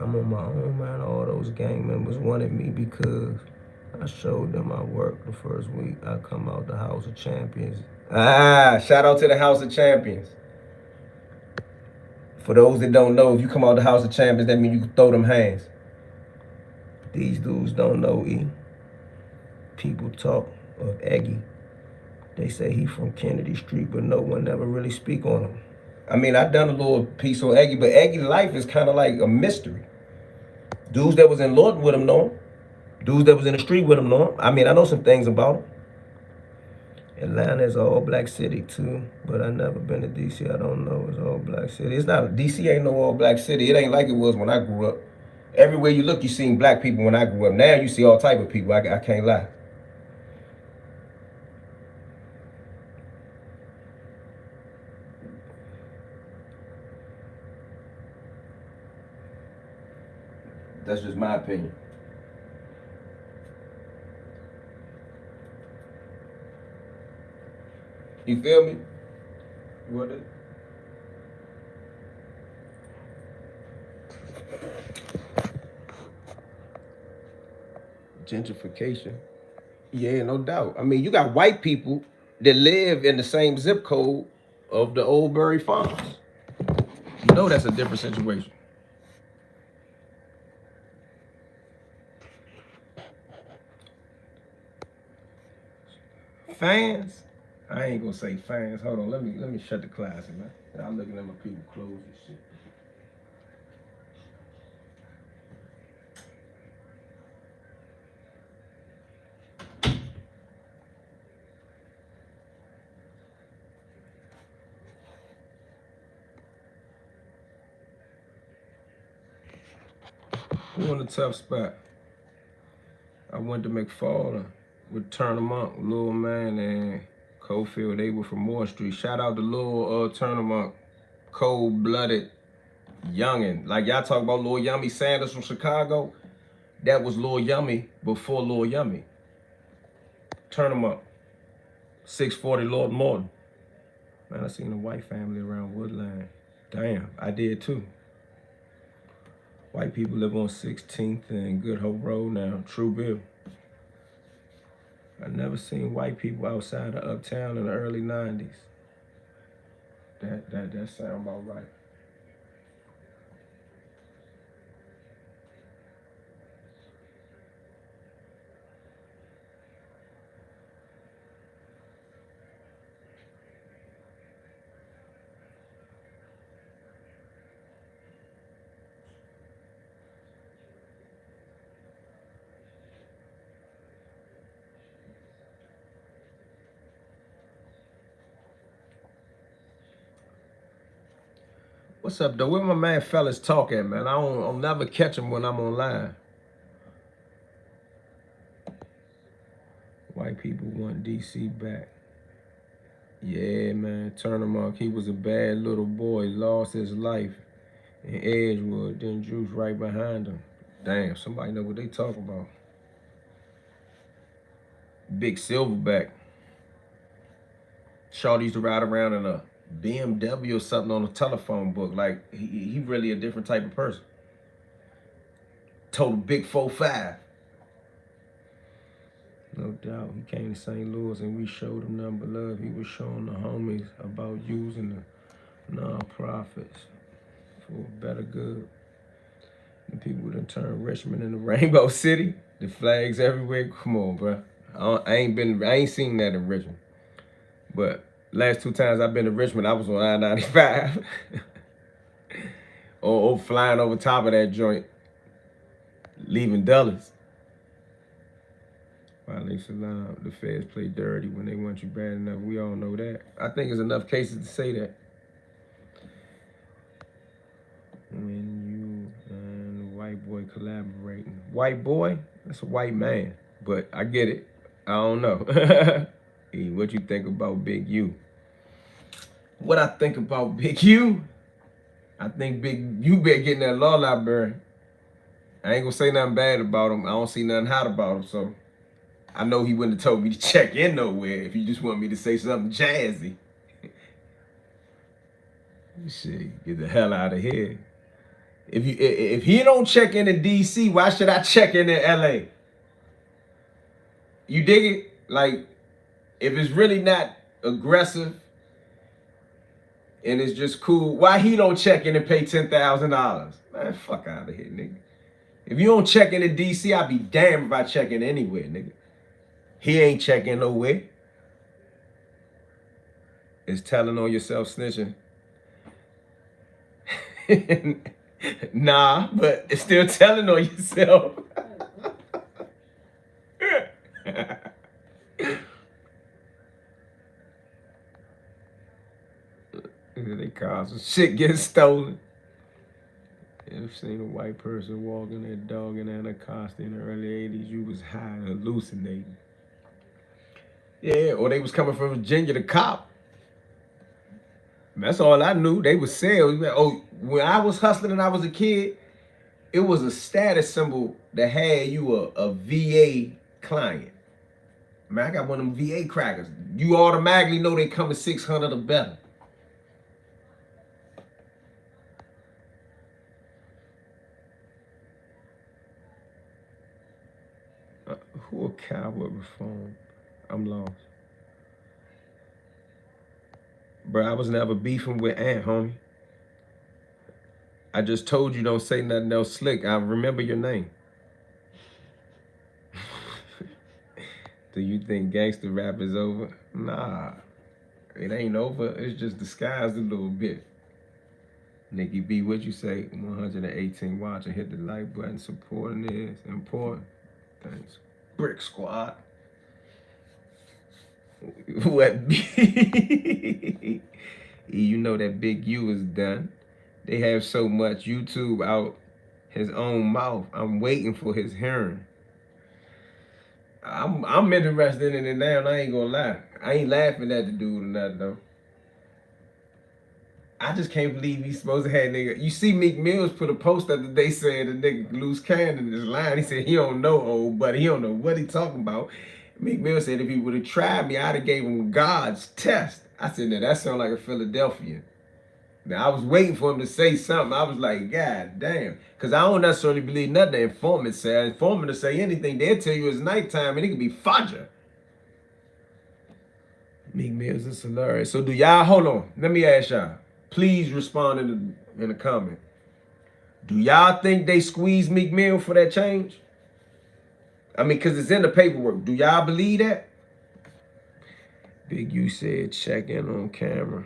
I'm on my own, man. All those gang members wanted me because I showed them I worked the first week. I come out the House of Champions. Shout out to the House of Champions. For those that don't know, if you come out the House of Champions, that means you can throw them hands. These dudes don't know, E. People talk of Eggy. They say he from Kennedy Street, but no one ever really speak on him. I mean, I done a little piece on Eggy, but Eggy's life is kind of like a mystery. Dudes that was in Lawton with him know him. Dudes that was in the street with him know him. I mean, I know some things about him. Atlanta is an all-black city, too. But I never been to DC. I don't know. It's all-black city. It's not. DC ain't no all-black city. It ain't like it was when I grew up. Everywhere you look, you seen black people when I grew up. Now you see all type of people. I can't lie. That's just my opinion. You feel me? What it? Gentrification. Yeah, no doubt. I mean, you got white people that live in the same zip code of the Old Bury Farms. You know that's a different situation. Fans? I ain't gonna say fans. Hold on, let me shut the class, man. I'm looking at my people clothes and shit. Who in a tough spot? I went to McFarland with Turner Monk, Lil Man, and Cofield. They were from Moore Street. Shout out to Lil Turner Monk, cold-blooded youngin'. Like y'all talk about Lil Yummy Sanders from Chicago. That was Lil Yummy before Lil Yummy. Turner Monk, 640 Lord Morton. Man, I seen a white family around Woodland. Damn, I did too. White people live on 16th and Good Hope Road now, Trueville. I never seen white people outside of Uptown in the early 90s. That sound about right. What's up, though? Where my man fellas talk at, man? I'll never catch him when I'm online. White people want DC back. Yeah, man, turn him off. He was a bad little boy, lost his life in Edgewood, then Juice right behind him. Damn, somebody know what they talk about. Big Silverback. Shawty used to ride around in a BMW or something on a telephone book. Like, he really a different type of person. Total big 4'5". No doubt. He came to St. Louis and we showed him nothing but love. He was showing the homies about using the non-profits for a better good. The people that turned Richmond into Rainbow City. The flags everywhere. Come on, bro. I ain't seen that in Richmond. But last 2 times I've been to Richmond, I was on I-95. or flying over top of that joint, leaving Dulles. Wale Salam, the feds play dirty when they want you bad enough. We all know that. I think there's enough cases to say that. When you and the white boy collaborating. White boy? That's a white man. But I get it. I don't know. Hey, what you think about Big U? What I think about Big U? I think Big U better get in that law library. I ain't gonna say nothing bad about him. I don't see nothing hot about him, so I know he wouldn't have told me to check in nowhere if he just want me to say something jazzy. Shit, get the hell out of here. If he don't check in DC, why should I check in LA? You dig it? Like, if it's really not aggressive and it's just cool, why he don't check in and pay $10,000? Man, fuck out of here, nigga. If you don't check in DC, I'd be damned if I check in anywhere, nigga. He ain't checking nowhere. It's telling on yourself snitching. Nah, but it's still telling on yourself. They call some shit getting stolen. I've seen a white person walking their dog in Anacostia in the early 80s. You was high and hallucinating. Yeah, or they was coming from Virginia to cop. That's all I knew. They was sales. Oh, when I was hustling and I was a kid, it was a status symbol that had you a VA client. Man, I got one of them VA crackers. You automatically know they come at 600 or better. Who a coward reform? I'm lost. Bro, I was never beefing with Ant, homie. I just told you don't say nothing else slick. I remember your name. Do you think gangster rap is over? Nah, it ain't over. It's just disguised a little bit. Nikki B, what you say? 118 watch and hit the like button. Supporting is important. Thanks. Brick Squad. What? You know that Big U is done. They have so much YouTube out his own mouth. I'm waiting for his hearing. I'm interested in it now, and I ain't gonna lie. I ain't laughing at the dude or nothing though. I just can't believe he's supposed to have nigga. You see Meek Mills put a post up that they said the nigga loose cannon in his line. He said he don't know old buddy. He don't know what he talking about. Meek Mill said if he would have tried me, I'd have gave him God's test. I said, now that sounds like a Philadelphian. Now I was waiting for him to say something. I was like, God damn. Because I don't necessarily believe nothing the informant said. Informant to say anything, they'll tell you it's nighttime and it could be fudger. Meek Mills is hilarious. So do y'all, hold on. Let me ask y'all. Please respond in the comment. Do y'all think they squeezed Meek Mill for that change? I mean, because it's in the paperwork. Do y'all believe that? Big U said check in on camera.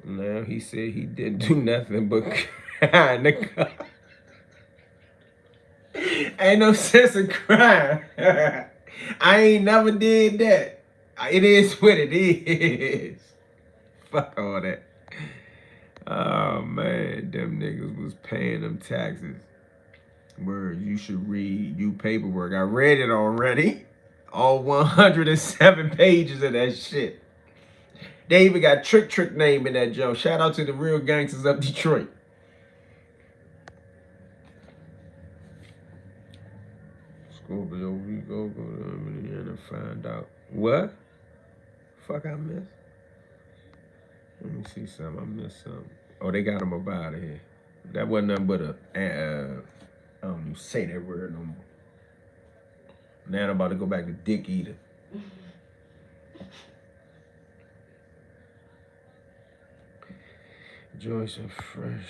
Now he said he didn't do nothing but cry in the car. Ain't no sense of crying. I ain't never did that. It is what it is. Fuck all that. Oh man, them niggas was paying them taxes. Word, you should read you paperwork. I read it already. All 107 pages of that shit. They even got Trick name in that joke. Shout out to the real gangsters of Detroit. Scorpio, we go to Indiana and find out. What? Fuck I missed? Let me see something. I missed something. Oh, they got him up out of here. That wasn't nothing but a, I don't even say that word no more. Now I'm about to go back to Dick Eater. Joyce and Fresh.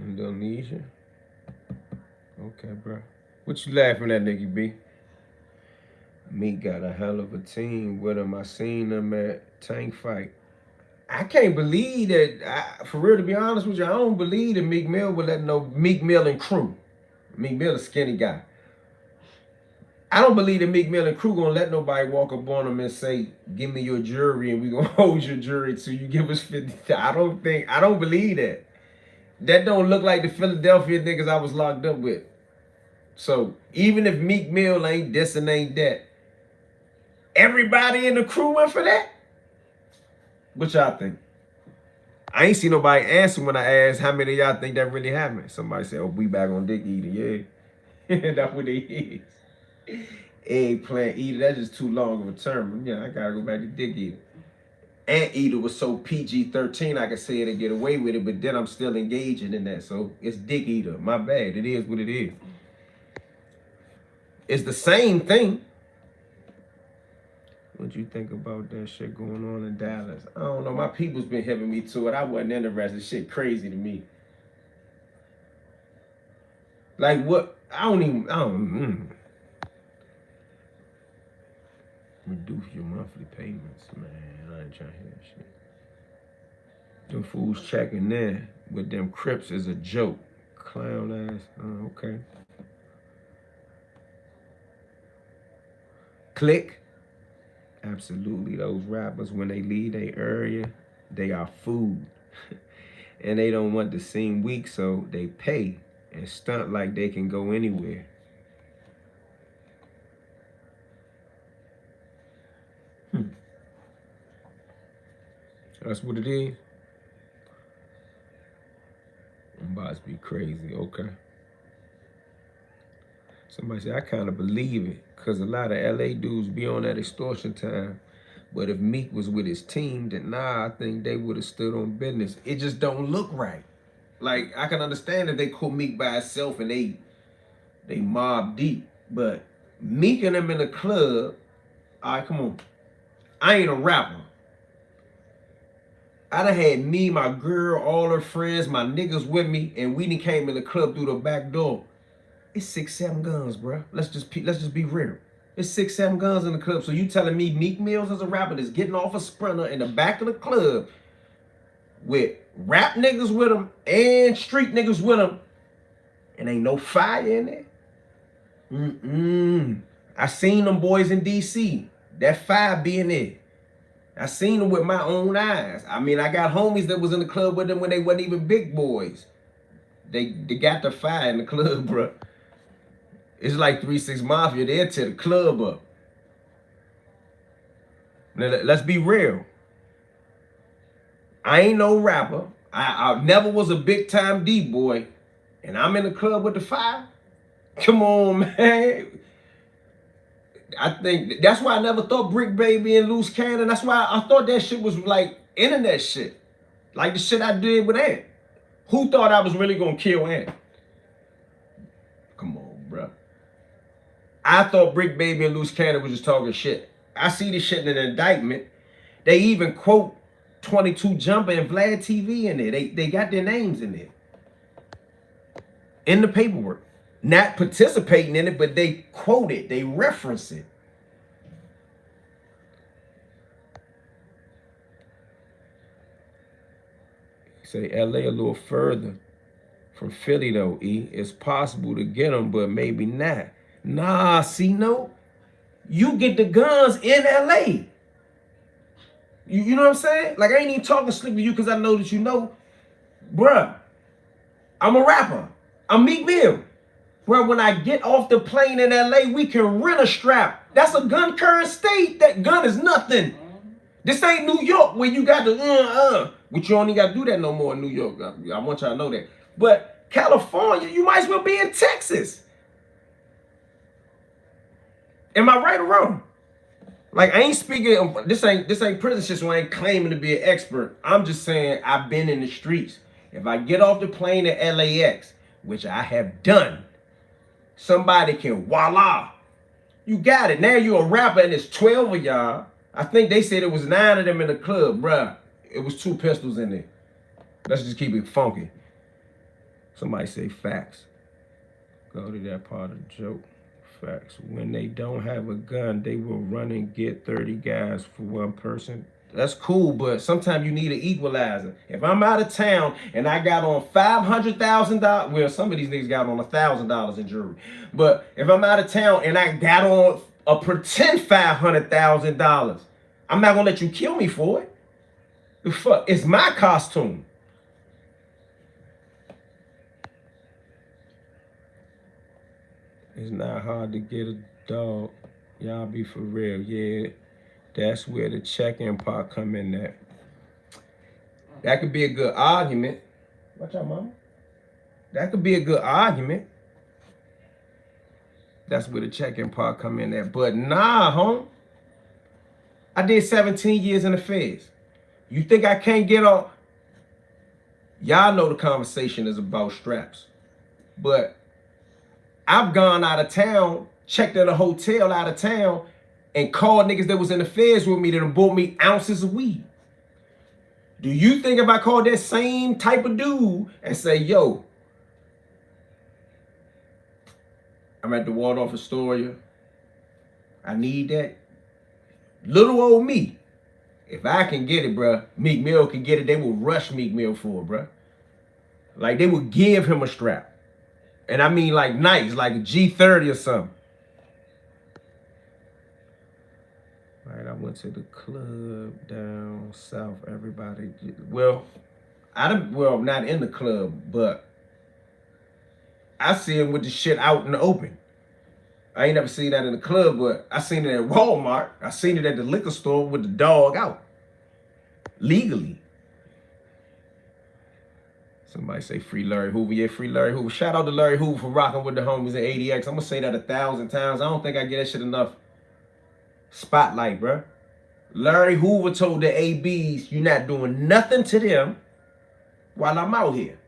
Indonesia. Okay, bro. What you laughing at, Nicky B? Meek got a hell of a team with him. I seen them at Tank Fight. I can't believe that, for real, to be honest with you, I don't believe that Meek Mill would let no Meek Mill and crew. Meek Mill a skinny guy. I don't believe that Meek Mill and crew gonna let nobody walk up on him and say, give me your jury and we gonna hold your jury till you give us 50. I don't believe that. That don't look like the Philadelphia niggas I was locked up with. So even if Meek Mill ain't this and ain't that, everybody in the crew went for that? What y'all think? I ain't see nobody answer when I asked how many of y'all think that really happened. Somebody said, oh, we back on Dick Eater, yeah. That's what they is. Eggplant Eater, that's just too long of a term. Yeah, I gotta go back to Dick Eater. Ant Eater was so PG-13 I could say it and get away with it, but then I'm still engaging in that. So it's Dick Eater. My bad. It is what it is. It's the same thing. What you think about that shit going on in Dallas? I don't know. My people's been hipping me to it. I wasn't interested. Shit crazy to me. Like what? Reduce your monthly payments, man. I ain't trying to hear that shit. Them fools checking in with them Crips is a joke. Clown ass. Oh, okay. Click. Absolutely. Those rappers, when they leave their area, they are food. And they don't want to seem weak, so they pay and stunt like they can go anywhere. That's what it is. I'm about to be crazy, okay. Somebody said, I kind of believe it, because a lot of LA dudes be on that extortion time. But if Meek was with his team, then nah, I think they would have stood on business. It just don't look right. Like, I can understand if they call Meek by itself and they mob deep. But Meek and them in the club, all right, come on. I ain't a rapper. I done had me, my girl, all her friends, my niggas with me, and we done came in the club through the back door. It's 6, 7 guns, bro. Let's just be real. It's 6, 7 guns in the club. So you telling me Meek Mills is a rapper that's getting off a Sprinter in the back of the club with rap niggas with him and street niggas with him, and ain't no fire in there? I seen them boys in DC. That fire be in there. I seen them with my own eyes. I mean, I got homies that was in the club with them when they wasn't even big boys. They got the fire in the club, bro. It's like 3 6 Mafia. They'll tear the club up. Now, let's be real. I ain't no rapper. I never was a big time D-boy. And I'm in the club with the fire? Come on, man. I think that's why I never thought Brick Baby and Loose Cannon. That's why I thought that shit was like internet shit. Like the shit I did with Ant. Who thought I was really gonna kill Ant? Come on, bro. I thought Brick Baby and Loose Cannon was just talking shit. I see this shit in an indictment. They even quote 22 Jumper and Vlad TV in there. They got their names in there. In the paperwork. Not participating in it, but they quote it. They reference it. Say LA a little further from Philly though, E. It's possible to get them, but maybe not. Nah, see, no. You get the guns in LA. You know what I'm saying? Like, I ain't even talking slick to you because I know that you know. Bruh, I'm a rapper. I'm Meek Mill. Bruh, when I get off the plane in LA, we can rent a strap. That's a gun current state. That gun is nothing. This ain't New York where you got to which you only got to do that no more in New York. I want y'all to know that. But California, you might as well be in Texas. Am I right or wrong? Like, I ain't speaking, this ain't prison shit, so I ain't claiming to be an expert. I'm just saying I've been in the streets. If I get off the plane at LAX, which I have done, somebody can, voila, you got it. Now you're a rapper and it's 12 of y'all. I think they said it was 9 of them in the club, bruh. It was 2 pistols in there. Let's just keep it funky. Somebody say facts. Go to that part of the joke. Facts. When they don't have a gun, they will run and get 30 guys for one person. That's cool, but sometimes you need an equalizer. If I'm out of town and I got on $500,000, well, some of these niggas got on $1,000 in jewelry. But if I'm out of town and I got on a pretend $500,000, I'm not gonna let you kill me for it. The fuck? It's my costume. It's not hard to get a dog. Y'all be for real. Yeah, that's where the check-in part come in at. That could be a good argument. Watch out, mama. That could be a good argument. That's where the check-in part come in at. But nah, home. I did 17 years in the feds. You think I can't get off? Y'all know the conversation is about straps. But I've gone out of town, checked in a hotel out of town, and called niggas that was in the feds with me that bought me ounces of weed. Do you think if I called that same type of dude and say, yo, I'm at the Waldorf Astoria, I need that? Little old me, if I can get it, bruh, Meek Mill can get it, they will rush Meek Mill for it, bruh. Like, they would give him a strap. And I mean like nice, like a G30 or something. Right, I went to the club down south. Everybody, well, not in the club, but I see him with the shit out in the open. I ain't never seen that in the club, but I seen it at Walmart. I seen it at the liquor store with the dog out. Legally. Somebody say free Larry Hoover. Yeah, free Larry Hoover. Shout out to Larry Hoover for rocking with the homies in ADX. I'm going to say that 1,000 times. I don't think I get that shit enough spotlight, bro. Larry Hoover told the ABs, you're not doing nothing to them while I'm out here.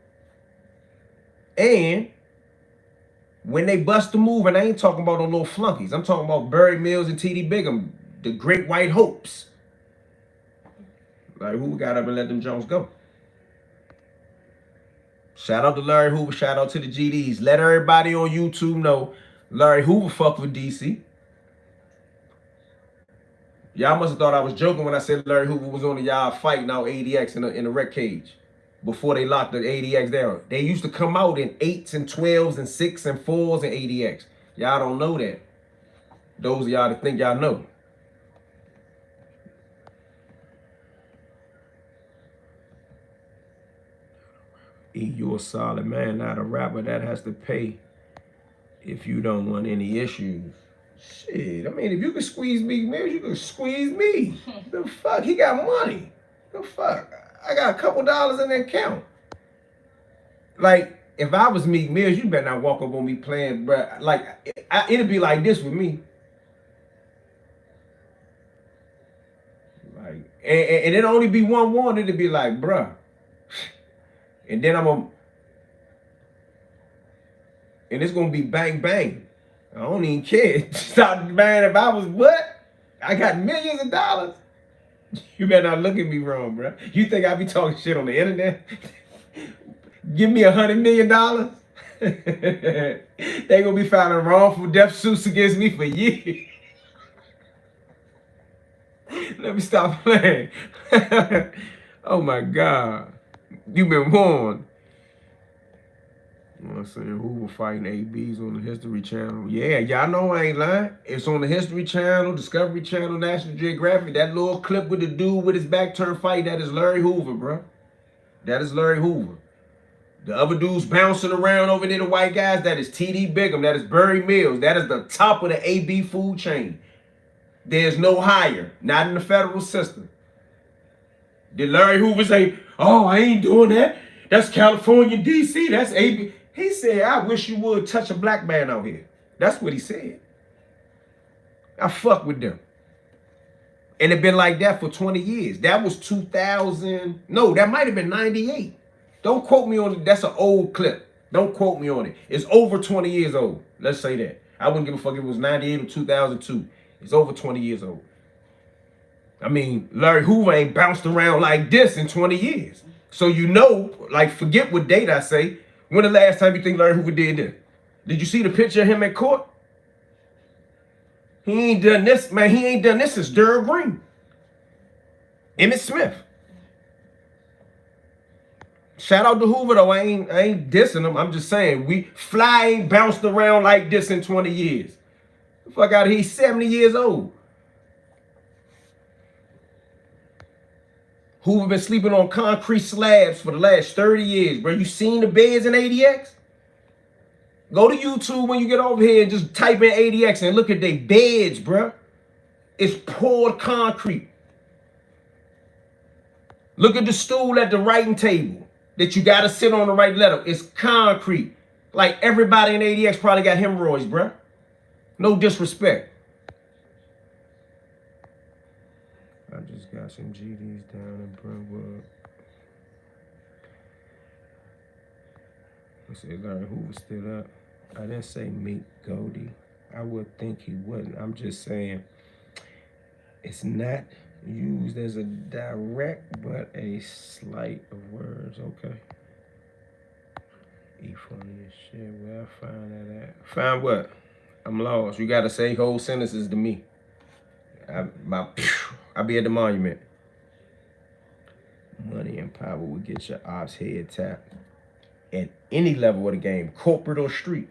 And when they bust the move, and I ain't talking about the little flunkies. I'm talking about Barry Mills and T.D. Bigham, the great white hopes. Larry Hoover got up and let them Jones go. Shout out to Larry Hoover. Shout out to the GDs. Let everybody on YouTube know Larry Hoover fucked with DC. Y'all must have thought I was joking when I said Larry Hoover was on the yard fighting out ADX in the rec cage before they locked the ADX down. They used to come out in 8s and 12s and 6s and 4s and ADX. Y'all don't know that. Those of y'all that think y'all know. You're a solid man, not a rapper that has to pay if you don't want any issues. Shit, I mean, if you could squeeze Meek Mill, you could squeeze me. The fuck? He got money. The fuck? I got a couple dollars in the account. Like, if I was Meek Mill, you better not walk up on me playing, bruh. Like, it'd be like this with me. Like, and it'd only be one, it'd be like, bruh. And then and it's gonna be bang bang. I don't even care. Stop, man. If I was what? I got millions of dollars. You better not look at me wrong, bro. You think I be talking shit on the internet? Give me $100 million. They gonna be filing wrongful death suits against me for years. Let me stop playing. Oh my God. You been warned. You know what I'm saying? Hoover fighting ABs on the History Channel. Yeah, y'all know I ain't lying. It's on the History Channel, Discovery Channel, National Geographic. That little clip with the dude with his back turned fight, that is Larry Hoover, bro. That is Larry Hoover. The other dudes bouncing around over there, the white guys, that is T.D. Bigham. That is Barry Mills. That is the top of the AB food chain. There's no higher. Not in the federal system. Did Larry Hoover say, oh, I ain't doing that? That's California, DC. That's AB. He said, I wish you would touch a black man out here. That's what he said. I fuck with them. And it been like that for 20 years. That was 2000. No, that might have been 98. Don't quote me on it. That's an old clip. Don't quote me on it. It's over 20 years old. Let's say that. I wouldn't give a fuck if it was 98 or 2002. It's over 20 years old. I mean, Larry Hoover ain't bounced around like this in 20 years. So you know, like, forget what date I say. When the last time you think Larry Hoover did this? Did you see the picture of him at court? He ain't done this, man. He ain't done this since Durrell Green. Emmett Smith. Shout out to Hoover, though. I ain't dissing him. I'm just saying, Fly ain't bounced around like this in 20 years. The fuck out of here. He's 70 years old. Hoover been sleeping on concrete slabs for the last 30 years, bro. You seen the beds in ADX? Go to YouTube when you get over here and just type in ADX and look at their beds, bro. It's poured concrete. Look at the stool at the writing table that you got to sit on the right letter. It's concrete. Like everybody in ADX probably got hemorrhoids, bro. No disrespect. I just got some GDs down in Brentwood. I said Larry Hoover still up. I didn't say meet Goldie. I would think he wouldn't. I'm just saying it's not used as a direct, but a slight of words. Okay. E funny as shit. Where I find that at? Find what? I'm lost. You gotta say whole sentences to me. I'll be at the monument. Money and power will get your ops head tapped at any level of the game, corporate or street.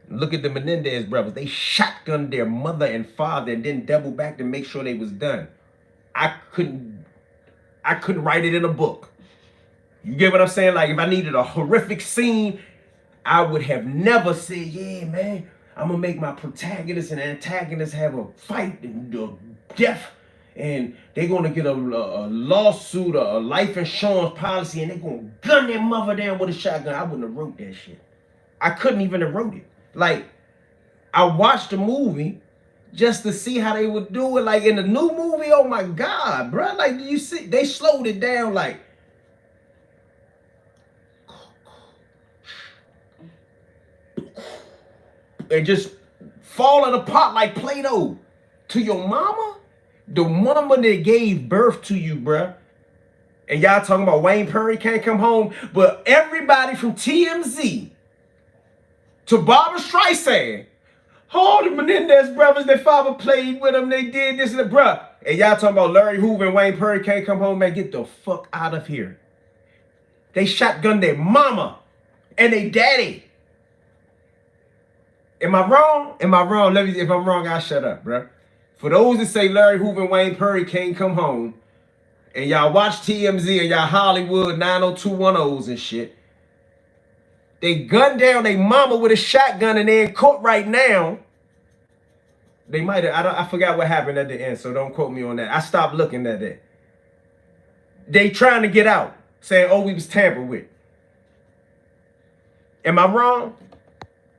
Look at the Menendez brothers. They shotgunned their mother and father and then doubled back to make sure they was done. I couldn't write it in a book. You get what I'm saying? Like if I needed a horrific scene, I would have never said, yeah, man, I'm gonna make my protagonist and antagonist have a fight and death, and they're gonna get a lawsuit or a life insurance policy, and they're gonna gun their mother down with a shotgun. I wouldn't have wrote that shit. I couldn't even have wrote it. Like, I watched the movie just to see how they would do it. Like in the new movie, oh my God, bro. Like, do you see? They slowed it down like. And just falling apart like Play-Doh. To your mama? The mama that gave birth to you, bruh. And y'all talking about Wayne Perry can't come home. But everybody from TMZ to Barbara Streisand, all the Menendez brothers, their father played with them, they did this and that, bruh. And y'all talking about Larry Hoover and Wayne Perry can't come home, man. Get the fuck out of here. They shotgunned their mama and their daddy. Am I wrong? Am I wrong? If I'm wrong, I'll shut up, bro. For those that say Larry Hoover and Wayne Perry can't come home, and y'all watch TMZ and y'all Hollywood 90210s and shit, they gunned down their mama with a shotgun and they're in court right now. They might have, I forgot what happened at the end, so don't quote me on that. I stopped looking at that. They trying to get out, saying, oh, we was tampered with. Am I wrong?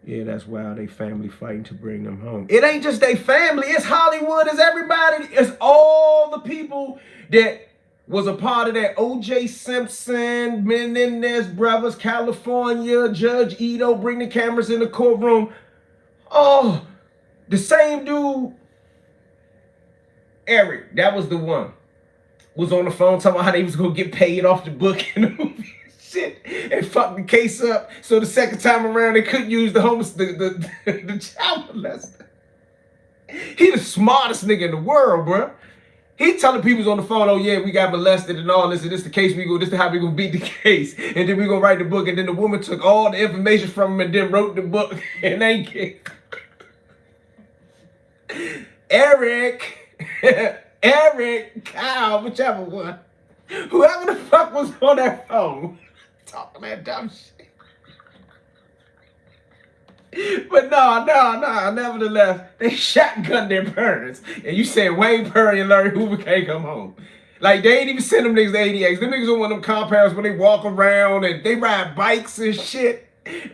Yeah, that's why they family fighting to bring them home. It ain't just they family. It's Hollywood. It's everybody. It's all the people that was a part of that O.J. Simpson, Menendez brothers, California, Judge Ito, bring the cameras in the courtroom. Oh, the same dude, Eric, that was the one, was on the phone talking about how they was going to get paid off the book in the movie. Shit, and fucked the case up. So the second time around, they couldn't use the child molester. He the smartest nigga in the world, bro. He telling people on the phone, oh yeah, we got molested and all this, and this the case we go, this is how we gonna beat the case, and then we gonna write the book, and then the woman took all the information from him and then wrote the book, and they get Eric, Kyle, whichever one, whoever the fuck was on that phone. Talking that dumb shit. But no, nevertheless, they shotgunned their parents. And you said Wayne Perry and Larry Hoover can't come home. Like, they ain't even send them niggas to 88s. Them niggas on one of them compounds where they walk around and they ride bikes and shit.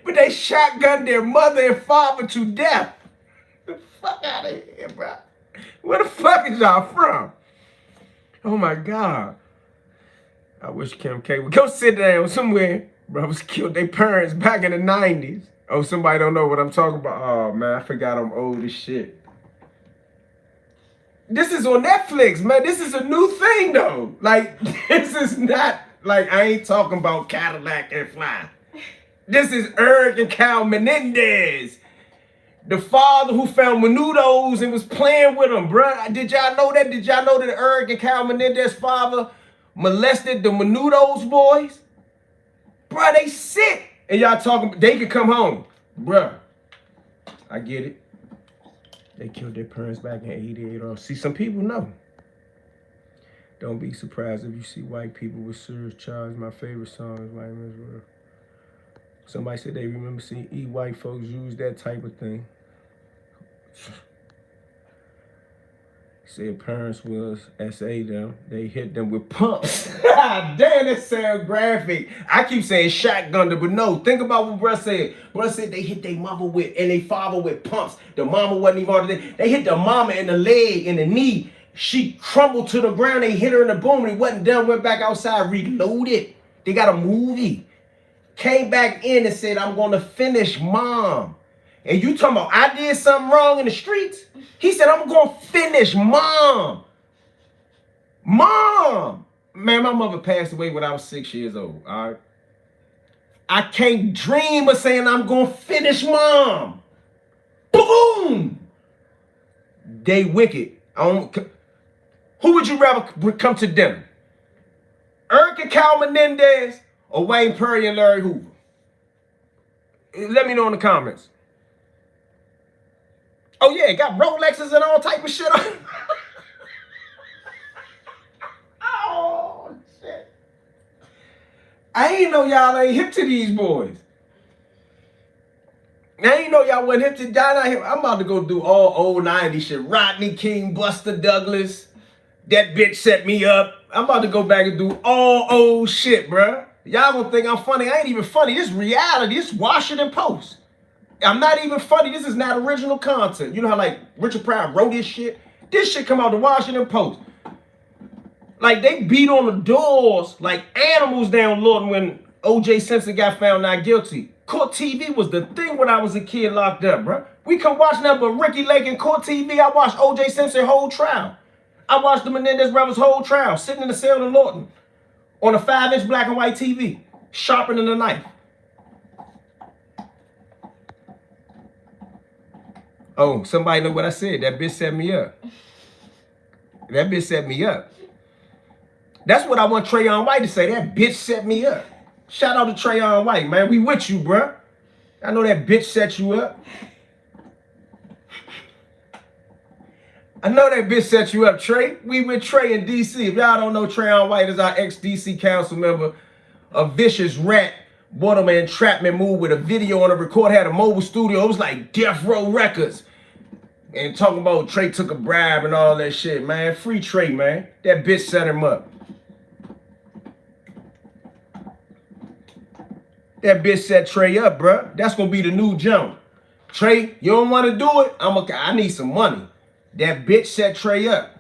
But they shotgunned their mother and father to death. Get the fuck out of here, bro. Where the fuck is y'all from? Oh my God. I wish Kim K would go sit down somewhere. Brothers killed their parents back in the 90s. Oh, somebody don't know what I'm talking about. Oh, man, I forgot I'm old as shit. This is on Netflix, man. This is a new thing, though. Like, this is not, like, I ain't talking about Cadillac and Fly. This is Eric and Cal Menendez. The father who found menudos and was playing with them, bruh. Did y'all know that? Did y'all know that Eric and Cal Menendez's father molested the menudos boys? Bruh, they sick. And y'all talking, they could come home. Bruh, I get it. They killed their parents back in 88. Or see, some people know. Don't be surprised if you see white people with serious charges. My favorite song is White Man's World. Somebody said they remember seeing white folks use that type of thing. Said parents was SA them. They hit them with pumps. Damn, that sound graphic. I keep saying shotgun, but no. Think about what bruh said. Bruh said they hit their mother with and they father with pumps. The mama wasn't even on the They hit the mama in the leg and the knee. She crumbled to the ground. They hit her in the boom and he wasn't done. Went back outside, reloaded. They got a movie. Came back in and said, I'm going to finish mom. And you talking about I did something wrong in the streets? He said, I'm going to finish mom. Mom. Man, my mother passed away when I was 6 years old, all right? I can't dream of saying I'm going to finish mom. Boom. They wicked. Who would you rather come to dinner? Eric and Cal Menendez or Wayne Perry and Larry Hoover? Let me know in the comments. Oh yeah, got Rolexes and all type of shit on. Oh shit. I ain't know y'all ain't hip to these boys. I ain't know y'all wasn't hip to die. I'm about to go do all old 90s shit. Rodney King, Buster Douglas. That bitch set me up. I'm about to go back and do all old shit, bruh. Y'all gonna think I'm funny. I ain't even funny. This reality. This Washington Post. I'm not even funny. This is not original content. You know how like Richard Pryor wrote this shit? This shit come out the Washington Post. Like they beat on the doors like animals down Lawton when O.J. Simpson got found not guilty. Court TV was the thing when I was a kid locked up, bro. We couldn't watch nothing but Ricky Lake and Court TV. I watched O.J. Simpson whole trial. I watched the Menendez brothers whole trial, sitting in the cell in Lawton on a 5-inch black and white TV, sharpening a knife. Oh, somebody know what I said. That bitch set me up. That bitch set me up. That's what I want Trayon White to say. That bitch set me up. Shout out to Trayon White, man. We with you, bruh. I know that bitch set you up. I know that bitch set you up, Trey. We with Trey in DC. If y'all don't know, Trayon White is our ex-DC council member. A vicious rat. Bought him an entrapment move with a video on a record. Had a mobile studio. It was like Death Row Records. And talking about Trey took a bribe and all that shit, man. Free Trey, man. That bitch set him up. That bitch set Trey up, bruh. That's gonna be the new jump. Trey, you don't want to do it? I need some money. That bitch set Trey up.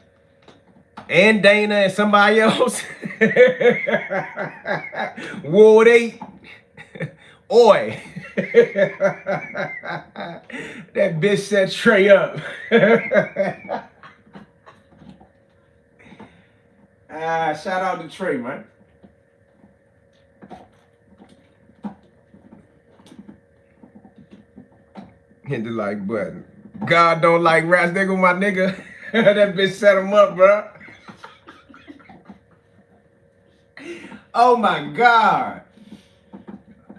And Dana and somebody else. Ward 8. Oi. That bitch set Trey up. Shout out to Trey, man. Hit the like button. God don't like rats, nigga, my nigga. That bitch set him up, bro. Oh my God.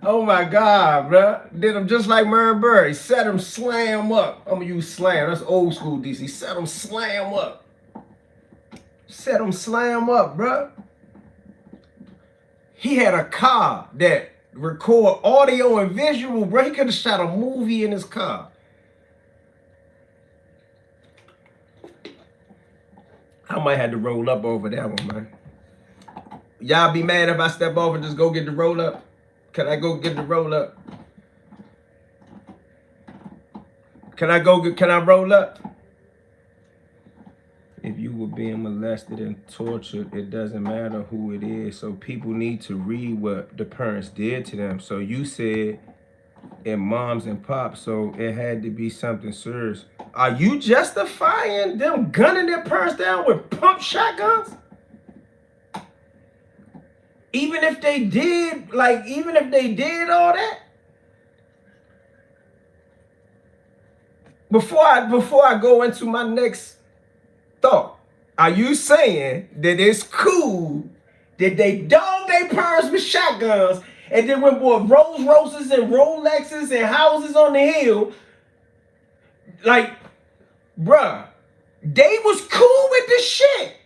Oh my God, bro. Did him just like Mervyn Burry. Set him slam up. I'm gonna use slam. That's old school DC. Set him slam up. Set him slam up, bro. He had a car that record audio and visual, bro. He could have shot a movie in his car. I might have to roll up over that one, man. Y'all be mad if I step off and just go get the roll up? Can I go get the roll up? Can I roll up? If you were being molested and tortured, it doesn't matter who it is. So people need to read what the parents did to them. So you said in moms and pops, so it had to be something serious. Are you justifying them gunning their parents down with pump shotguns? Even if they did, all that? Before I go into my next thought, are you saying that it's cool that they dog their parents with shotguns and then went with Rolls Royces and Rolexes and houses on the hill? Like, bruh, they was cool with this shit.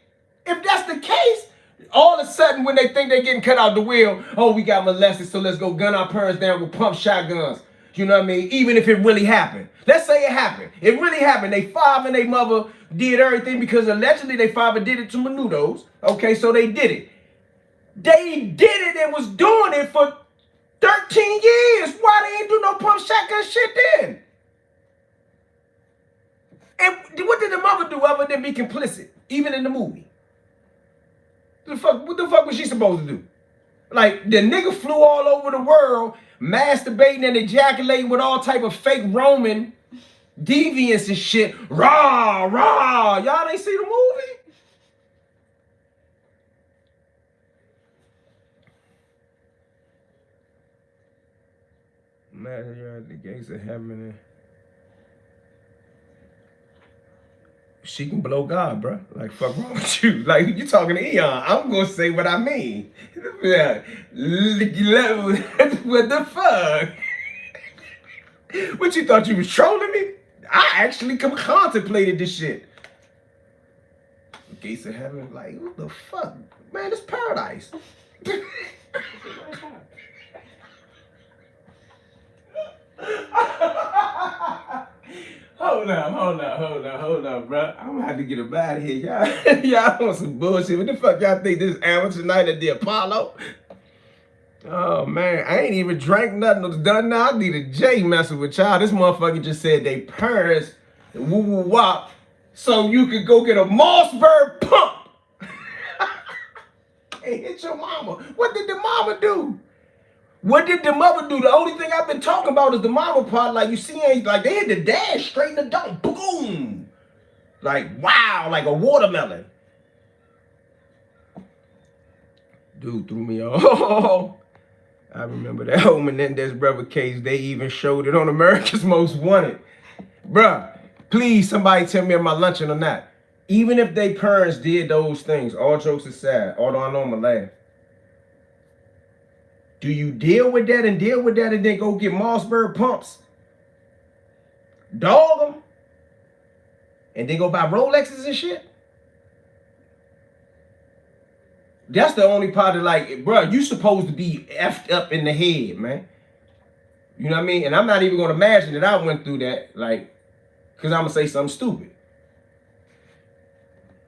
If that's the case, all of a sudden when they think they're getting cut out the wheel, oh, we got molested, so let's go gun our parents down with pump shotguns. You know what I mean? Even if it really happened. Let's say it happened. It really happened. They father and their mother did everything because allegedly their father did it to Menudos. Okay, so they did it. They did it and was doing it for 13 years. Why they ain't do no pump shotgun shit then? And what did the mother do other than be complicit, even in the movie? What the fuck was she supposed to do? Like, the nigga flew all over the world, masturbating and ejaculating with all type of fake Roman deviance and shit. Rah, rah. Y'all ain't see the movie? Imagine you're at the gates of heaven and she can blow God, bro. Like, fuck wrong with you? Like, you talking to Eyone. I'm gonna say what I mean. Yeah. What the fuck? What, you thought you was trolling me? I actually contemplated this shit. Gates of heaven, like, what the fuck? Man, it's paradise. Hold up, bro. I'm gonna have to get him out of here. Y'all on some bullshit. What the fuck y'all think this amateur night at the Apollo? Oh, man. I ain't even drank nothing or done nothing. I need a J messing with y'all. This motherfucker just said they parents woo-woo-wop so you could go get a Mossberg pump. Hey, hit your mama. What did the mama do? What did the mother do? The only thing I've been talking about is the mama part. Like, you see, like, they hit the dash straight in the dome. Boom. Like, wow, like a watermelon. Dude threw me off. I remember that whole Menendez brother case. They even showed it on America's Most Wanted. Bruh, please, somebody tell me am I lunching or not. Even if they parents did those things, all jokes aside, although I know I'm going to laugh. Do you deal with that and then go get Mossberg pumps? Dog them? And then go buy Rolexes and shit? That's the only part of, like, bro, you supposed to be effed up in the head, man. You know what I mean? And I'm not even going to imagine that I went through that, like, because I'm going to say something stupid.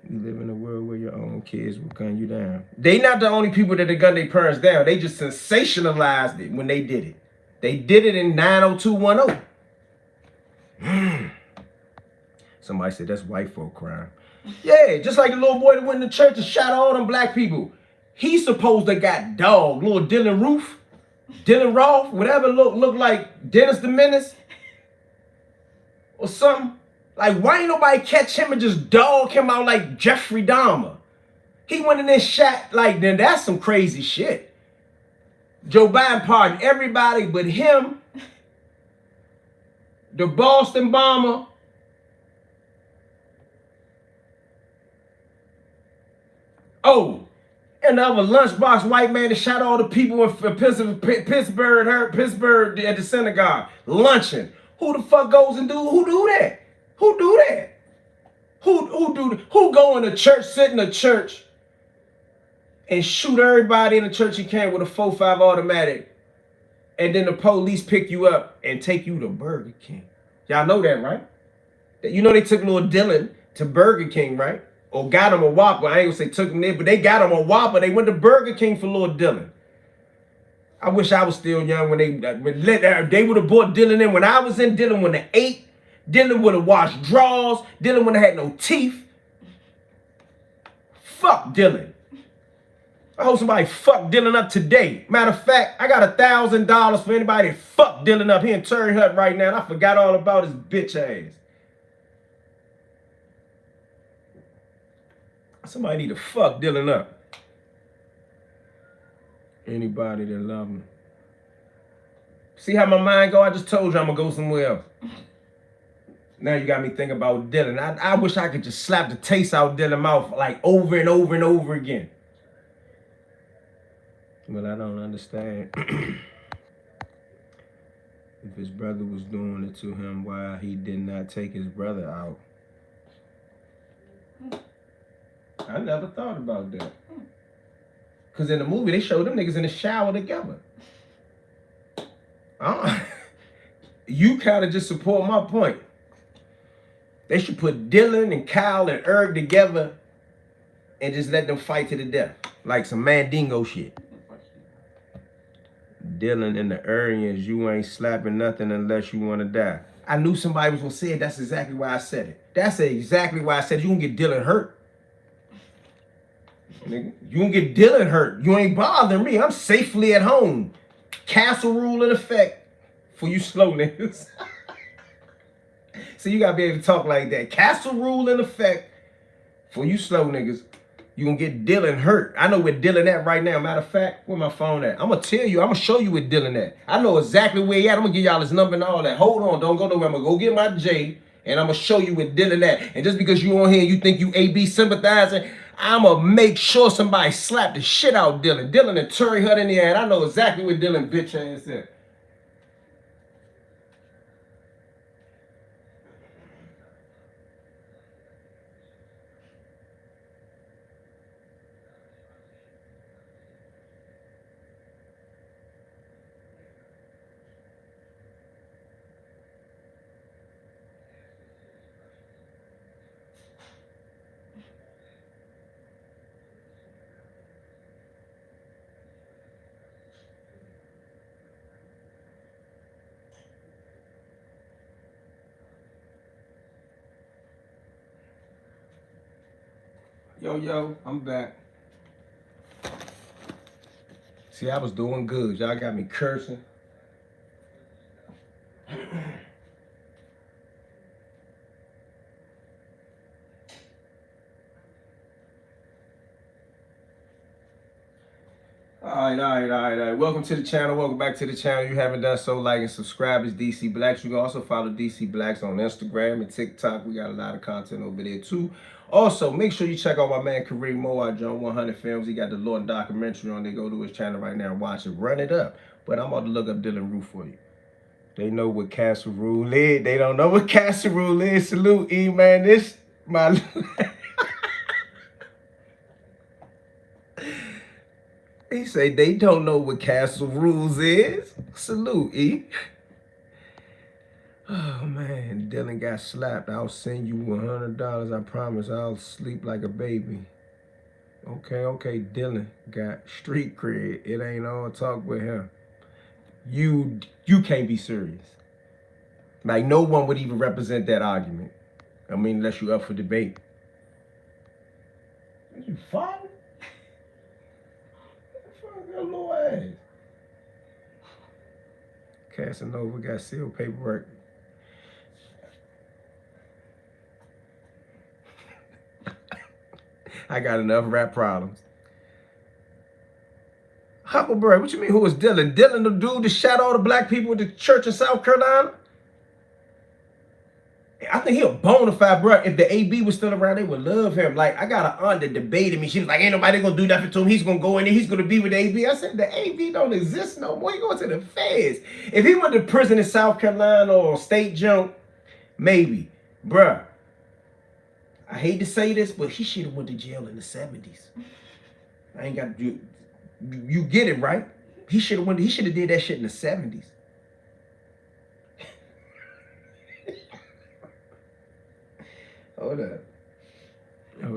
You live in a world where your own kids will gun you down. They not the only people that gun their parents down. They just sensationalized it when they did it. They did it in 90210. Somebody said that's white folk crime. Yeah, just like the little boy that went in the church and shot all them black people. He supposed to got dog. Little Dylan Roth, whatever look like Dennis the Menace or something. Like, why ain't nobody catch him and just dog him out like Jeffrey Dahmer? He went in there and shot, like, then that's some crazy shit. Joe Biden pardoned everybody but him, the Boston bomber, and the other lunchbox white man that shot all the people in Pittsburgh at the synagogue, lunching. Who the fuck goes and who do that? Who do that? Who go in a church, sit in a church, and shoot everybody in the church he can with a 4.5 automatic and then the police pick you up and take you to Burger King. Y'all know that, right? You know they took little Dylan to Burger King, right? Or got him a Whopper. I ain't gonna say took him there, but they got him a Whopper. They went to Burger King for little Dylan. I wish I was still young when they would have brought Dylan in. When I was in, Dylan would have ate. Dylan would have washed drawers. Dylan would have had no teeth. Fuck Dylan. I hope somebody fuck Dylan up today. Matter of fact, I got $1,000 for anybody that fuck Dylan up here in Terry Hut right now. And I forgot all about his bitch ass. Somebody need to fuck Dylan up. Anybody that love him. See how my mind go? I just told you I'm gonna go somewhere else. Now you got me thinking about Dylan. I wish I could just slap the taste out of Dylan's mouth like over and over and over again. But I don't understand. If his brother was doing it to him, why he did not take his brother out. I never thought about that. Because in the movie, they showed them niggas in the shower together. You kind of just support my point. They should put Dylan and Kyle and Erg together and just let them fight to the death. Like some Mandingo shit. Dylan and the Aryans, you ain't slapping nothing unless you want to die. I knew somebody was going to say it. That's exactly why I said it. That's exactly why I said you can get Dylan hurt. You can get Dylan hurt. You ain't bothering me. I'm safely at home. Castle rule in effect for you slow niggas. So you got to be able to talk like that. Castle rule in effect for you slow niggas. You gonna get Dylan hurt. I know where Dylan at right now. Matter of fact, where my phone at? I'm gonna tell you. I'm gonna show you where Dylan at. I know exactly where he at. I'm gonna give y'all his number and all that. Hold on, don't go nowhere. I'm gonna go get my J and I'm gonna show you where Dylan at. And just because you on here and you think you AB sympathizing, I'm gonna make sure somebody slap the shit out of Dylan. Dylan and Terry Hut in the air. I know exactly where Dylan bitch ass at. Yo, I'm back. See, I was doing good. Y'all got me cursing. All right. Welcome to the channel. Welcome back to the channel. You haven't done so, like and subscribe. It's DC Blacks. You can also follow DC Blacks on Instagram and TikTok. We got a lot of content over there too. Also, make sure you check out my man Kareem Moore, John 100 Films. He got the Lord documentary on there. Go to his channel right now and watch it. Run it up. But I'm about to look up Dylan Roof for you. They know what Castle Rule is. They don't know what Castle Rule is. Salute, E, man. This, my... He say they don't know what Castle Rules is. Salute, E. Oh, man. Dylan got slapped. I'll send you $100. I promise I'll sleep like a baby. Okay. Dylan got street cred. It ain't all talk with him. You can't be serious. Like, no one would even represent that argument. I mean, unless you up for debate. You fine? Little ass. Casanova got sealed paperwork. I got enough rap problems. Huckleberry, what you mean who was Dylan? Dylan, the dude that shot all the black people at the church in South Carolina? I think he a bona fide, bro. If the AB was still around, they would love him. Like, I got an aunt that debated me. She was like, ain't nobody gonna do nothing to him. He's gonna go in there. He's gonna be with the AB. I said, the AB don't exist no more. He going to the feds. If he went to prison in South Carolina or state junk, maybe. Bruh, I hate to say this, but he should have went to jail in the 70s. I ain't got to do... You get it, right? He should have did that shit in the 70s. Hold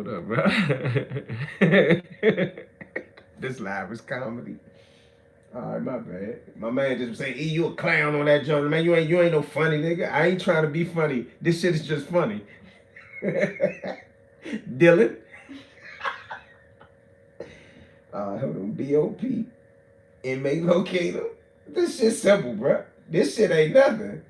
up, bro. This live is comedy. All right, my bad. My man just say, "E, you a clown on that joint, man. You ain't no funny nigga. I ain't trying to be funny. This shit is just funny." Dylan. Hold on. BOP. Inmate locator. This shit simple, bro. This shit ain't nothing.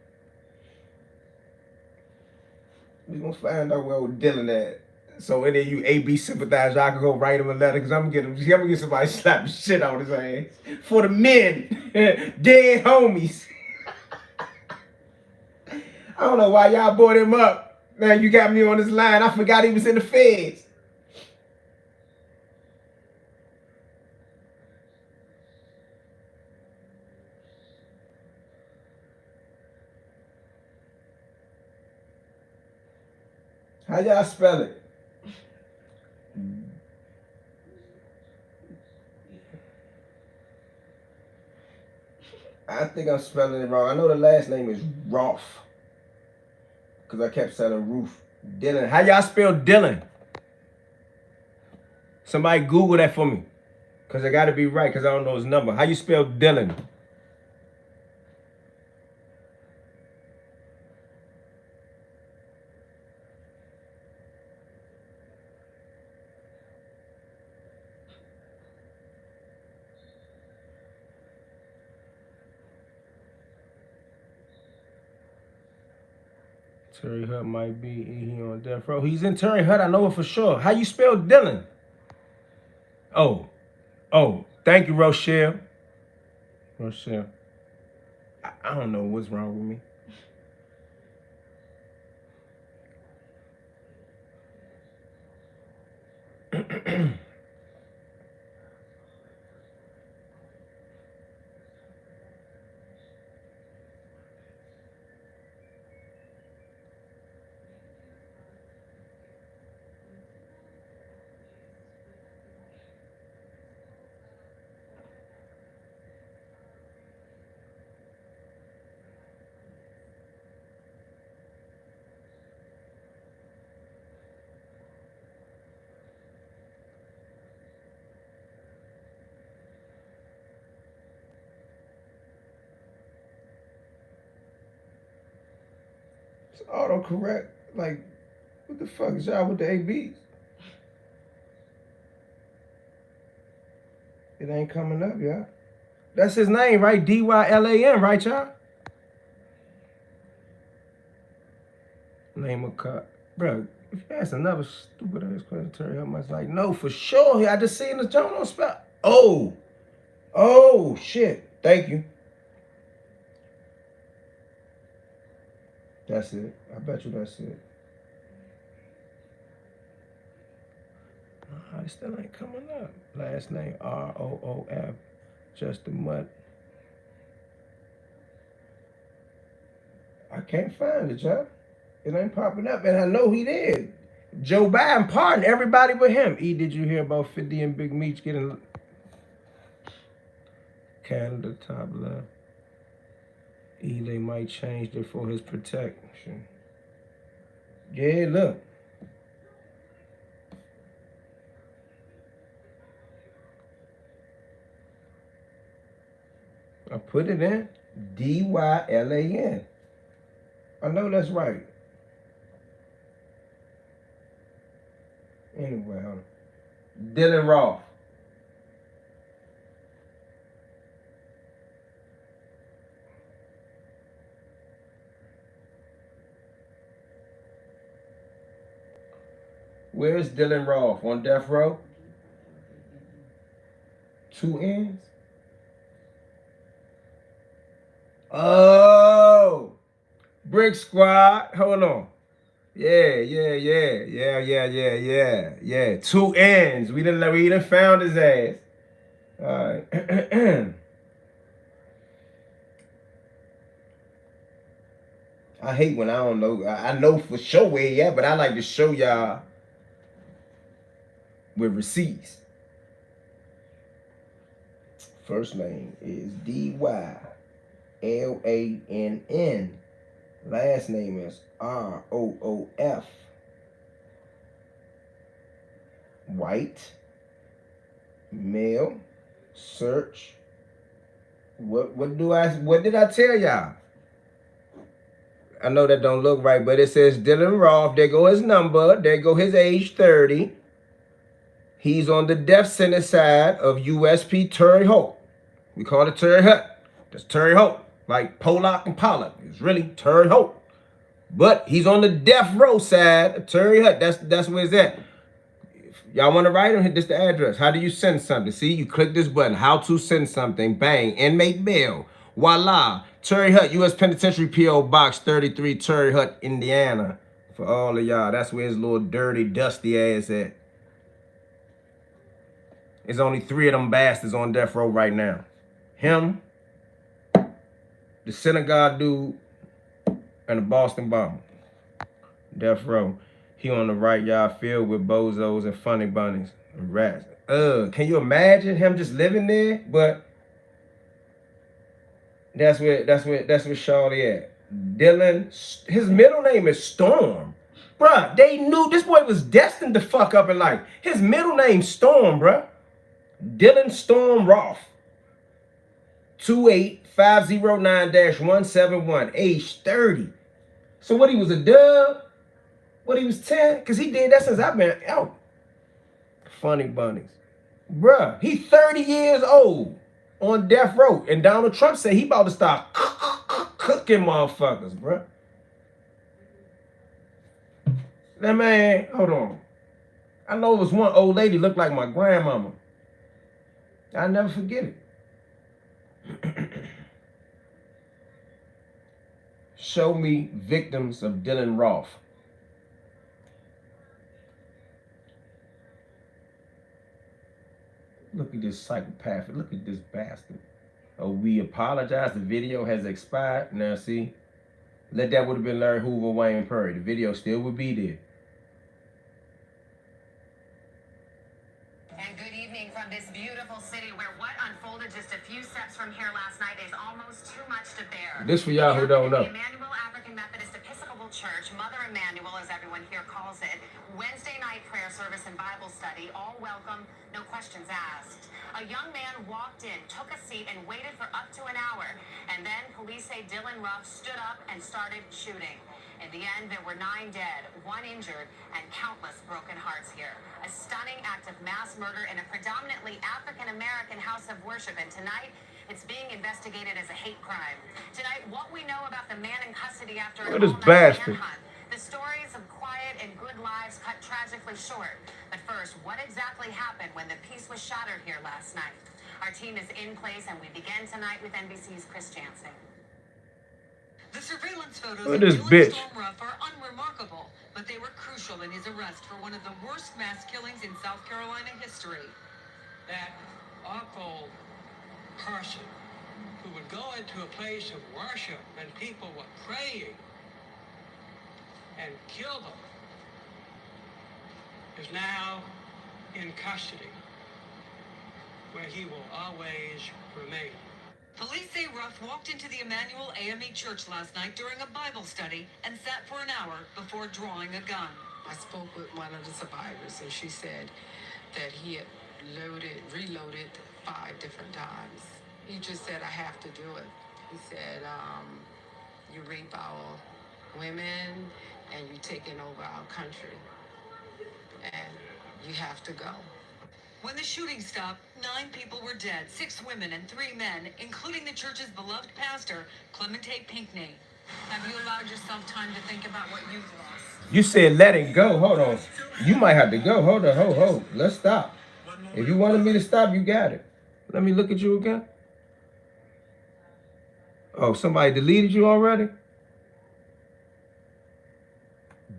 We gonna find out where old Dylan at. So any of you AB sympathizers, I can go write him a letter because I'm gonna get somebody slap the shit out of his ass. For the men, dead homies. I don't know why y'all brought him up. Man, you got me on this line. I forgot he was in the feds. How y'all spell it? I think I'm spelling it wrong. I know the last name is Rolf. Because I kept saying Roof. Dylan. How y'all spell Dylan? Somebody Google that for me. Because I got to be right because I don't know his number. How you spell Dylan? Terry Hutt might be he on death row. He's in Terry Hutt, I know it for sure. How you spell Dylan? Oh, thank you, Rochelle. Rochelle. I don't know what's wrong with me. It's autocorrect. Like, what the fuck is y'all with the ABs? It ain't coming up, y'all. That's his name, right? DYLAN, right, y'all? Name of cut. Bro, if you ask another stupid ass question, Terry Hutt must like, no, for sure. I just seen this joint on spell. Oh, shit. Thank you. That's it. I bet you that's it. It still ain't coming up. Last name ROOF. Justin Mutt. I can't find it, y'all. It ain't popping up, and I know he did. Joe Biden pardoned everybody but him. E, did you hear about 50 and Big Meech getting Canada top left? E, they might change it for his protection. Yeah, look. I put it in. DYLAN. I know that's right. Anyway, hold on. Dylan Roth. Where's Dylan Roth? On death row? 2 ends? Oh, Brick Squad. Hold on. Yeah. 2 ends. We didn't found his ass. All right. I hate when I don't know. I know for sure where he at, but I like to show y'all with receipts. First name is D-Y-L-A-N-N. Last name is R-O-O-F. White. Male. Search. What did I tell y'all? I know that don't look right, but it says Dylan Roth. There go his number. There go his age, 30. He's on the death sentence side of USP Terry Holt. We call it Terry Hut. That's Terry Holt. Like Pollock and Pollock. It's really Terry Holt. But he's on the death row side of Terry Hut. That's where it's at. If y'all want to write him, hit this the address. How do you send something? See, you click this button. How to send something. Bang. Inmate bail. Voila. Terry Hut, U.S. Penitentiary, P.O. Box 33, Terry Hut, Indiana. For all of y'all, that's where his little dirty, dusty ass at. There's only 3 of them bastards on death row right now. Him, the synagogue dude, and the Boston bomber. Death row. He on the right, y'all, filled with bozos and funny bunnies and rats. Can you imagine him just living there? But that's where Shawty at. Dylan, his middle name is Storm. Bruh, they knew this boy was destined to fuck up in life. His middle name Storm, bruh. Dylan Storm Roth. 28509-171. Age 30. So what, he was a dub? What, he was 10? Because he did that since I've been out. Funny bunnies. Bruh, he 30 years old. On death row. And Donald Trump said he about to start cooking motherfuckers, bro. That man, hold on. I know it was one old lady looked like my grandmama. I'll never forget it. Show me victims of Dylan Roth. Look at this psychopath. Look at this bastard. Oh, we apologize. The video has expired. Now, see? That would have been Larry Hoover, Wayne Perry. The video still would be there. And good evening from this beautiful city where what unfolded just a few steps from here last night is almost too much to bear. This for y'all who don't know. The Emmanuel African Methodist Episcopal Church, Mother Emmanuel, as everyone here calls it, Wednesday night prayer service and Bible study, all welcome, no questions asked. A young man walked in, took a seat, and waited for up to an hour. And then police say Dylan Ruff stood up and started shooting. In the end, there were 9 dead, 1 injured, and countless broken hearts here. A stunning act of mass murder in a predominantly African-American house of worship. And tonight, it's being investigated as a hate crime. Tonight, what we know about the man in custody after an all-night manhunt. The stories of quiet and good lives cut tragically short. But first, what exactly happened when the peace was shattered here last night? Our team is in place, and we begin tonight with NBC's Chris Jansen. The surveillance photos of Dylan Storm Ruff are unremarkable, but they were crucial in his arrest for one of the worst mass killings in South Carolina history. That awful person who would go into a place of worship and people were praying and kill them is now in custody, where he will always remain. Police say Ruff walked into the Emmanuel AME Church last night during a Bible study and sat for an hour before drawing a gun. I spoke with one of the survivors, and she said that he had reloaded 5 different times. He just said, I have to do it. He said, you rape our women and you taking over our country, and you have to go. When the shooting stopped, 9 people were dead, 6 women and 3 men, including the church's beloved pastor, Clemente Pinckney. Have you allowed yourself time to think about what you've lost? You said let it go. Hold on. You might have to go. Hold on. Hold. Let's stop. If you wanted me to stop, you got it. Let me look at you again. Oh, somebody deleted you already?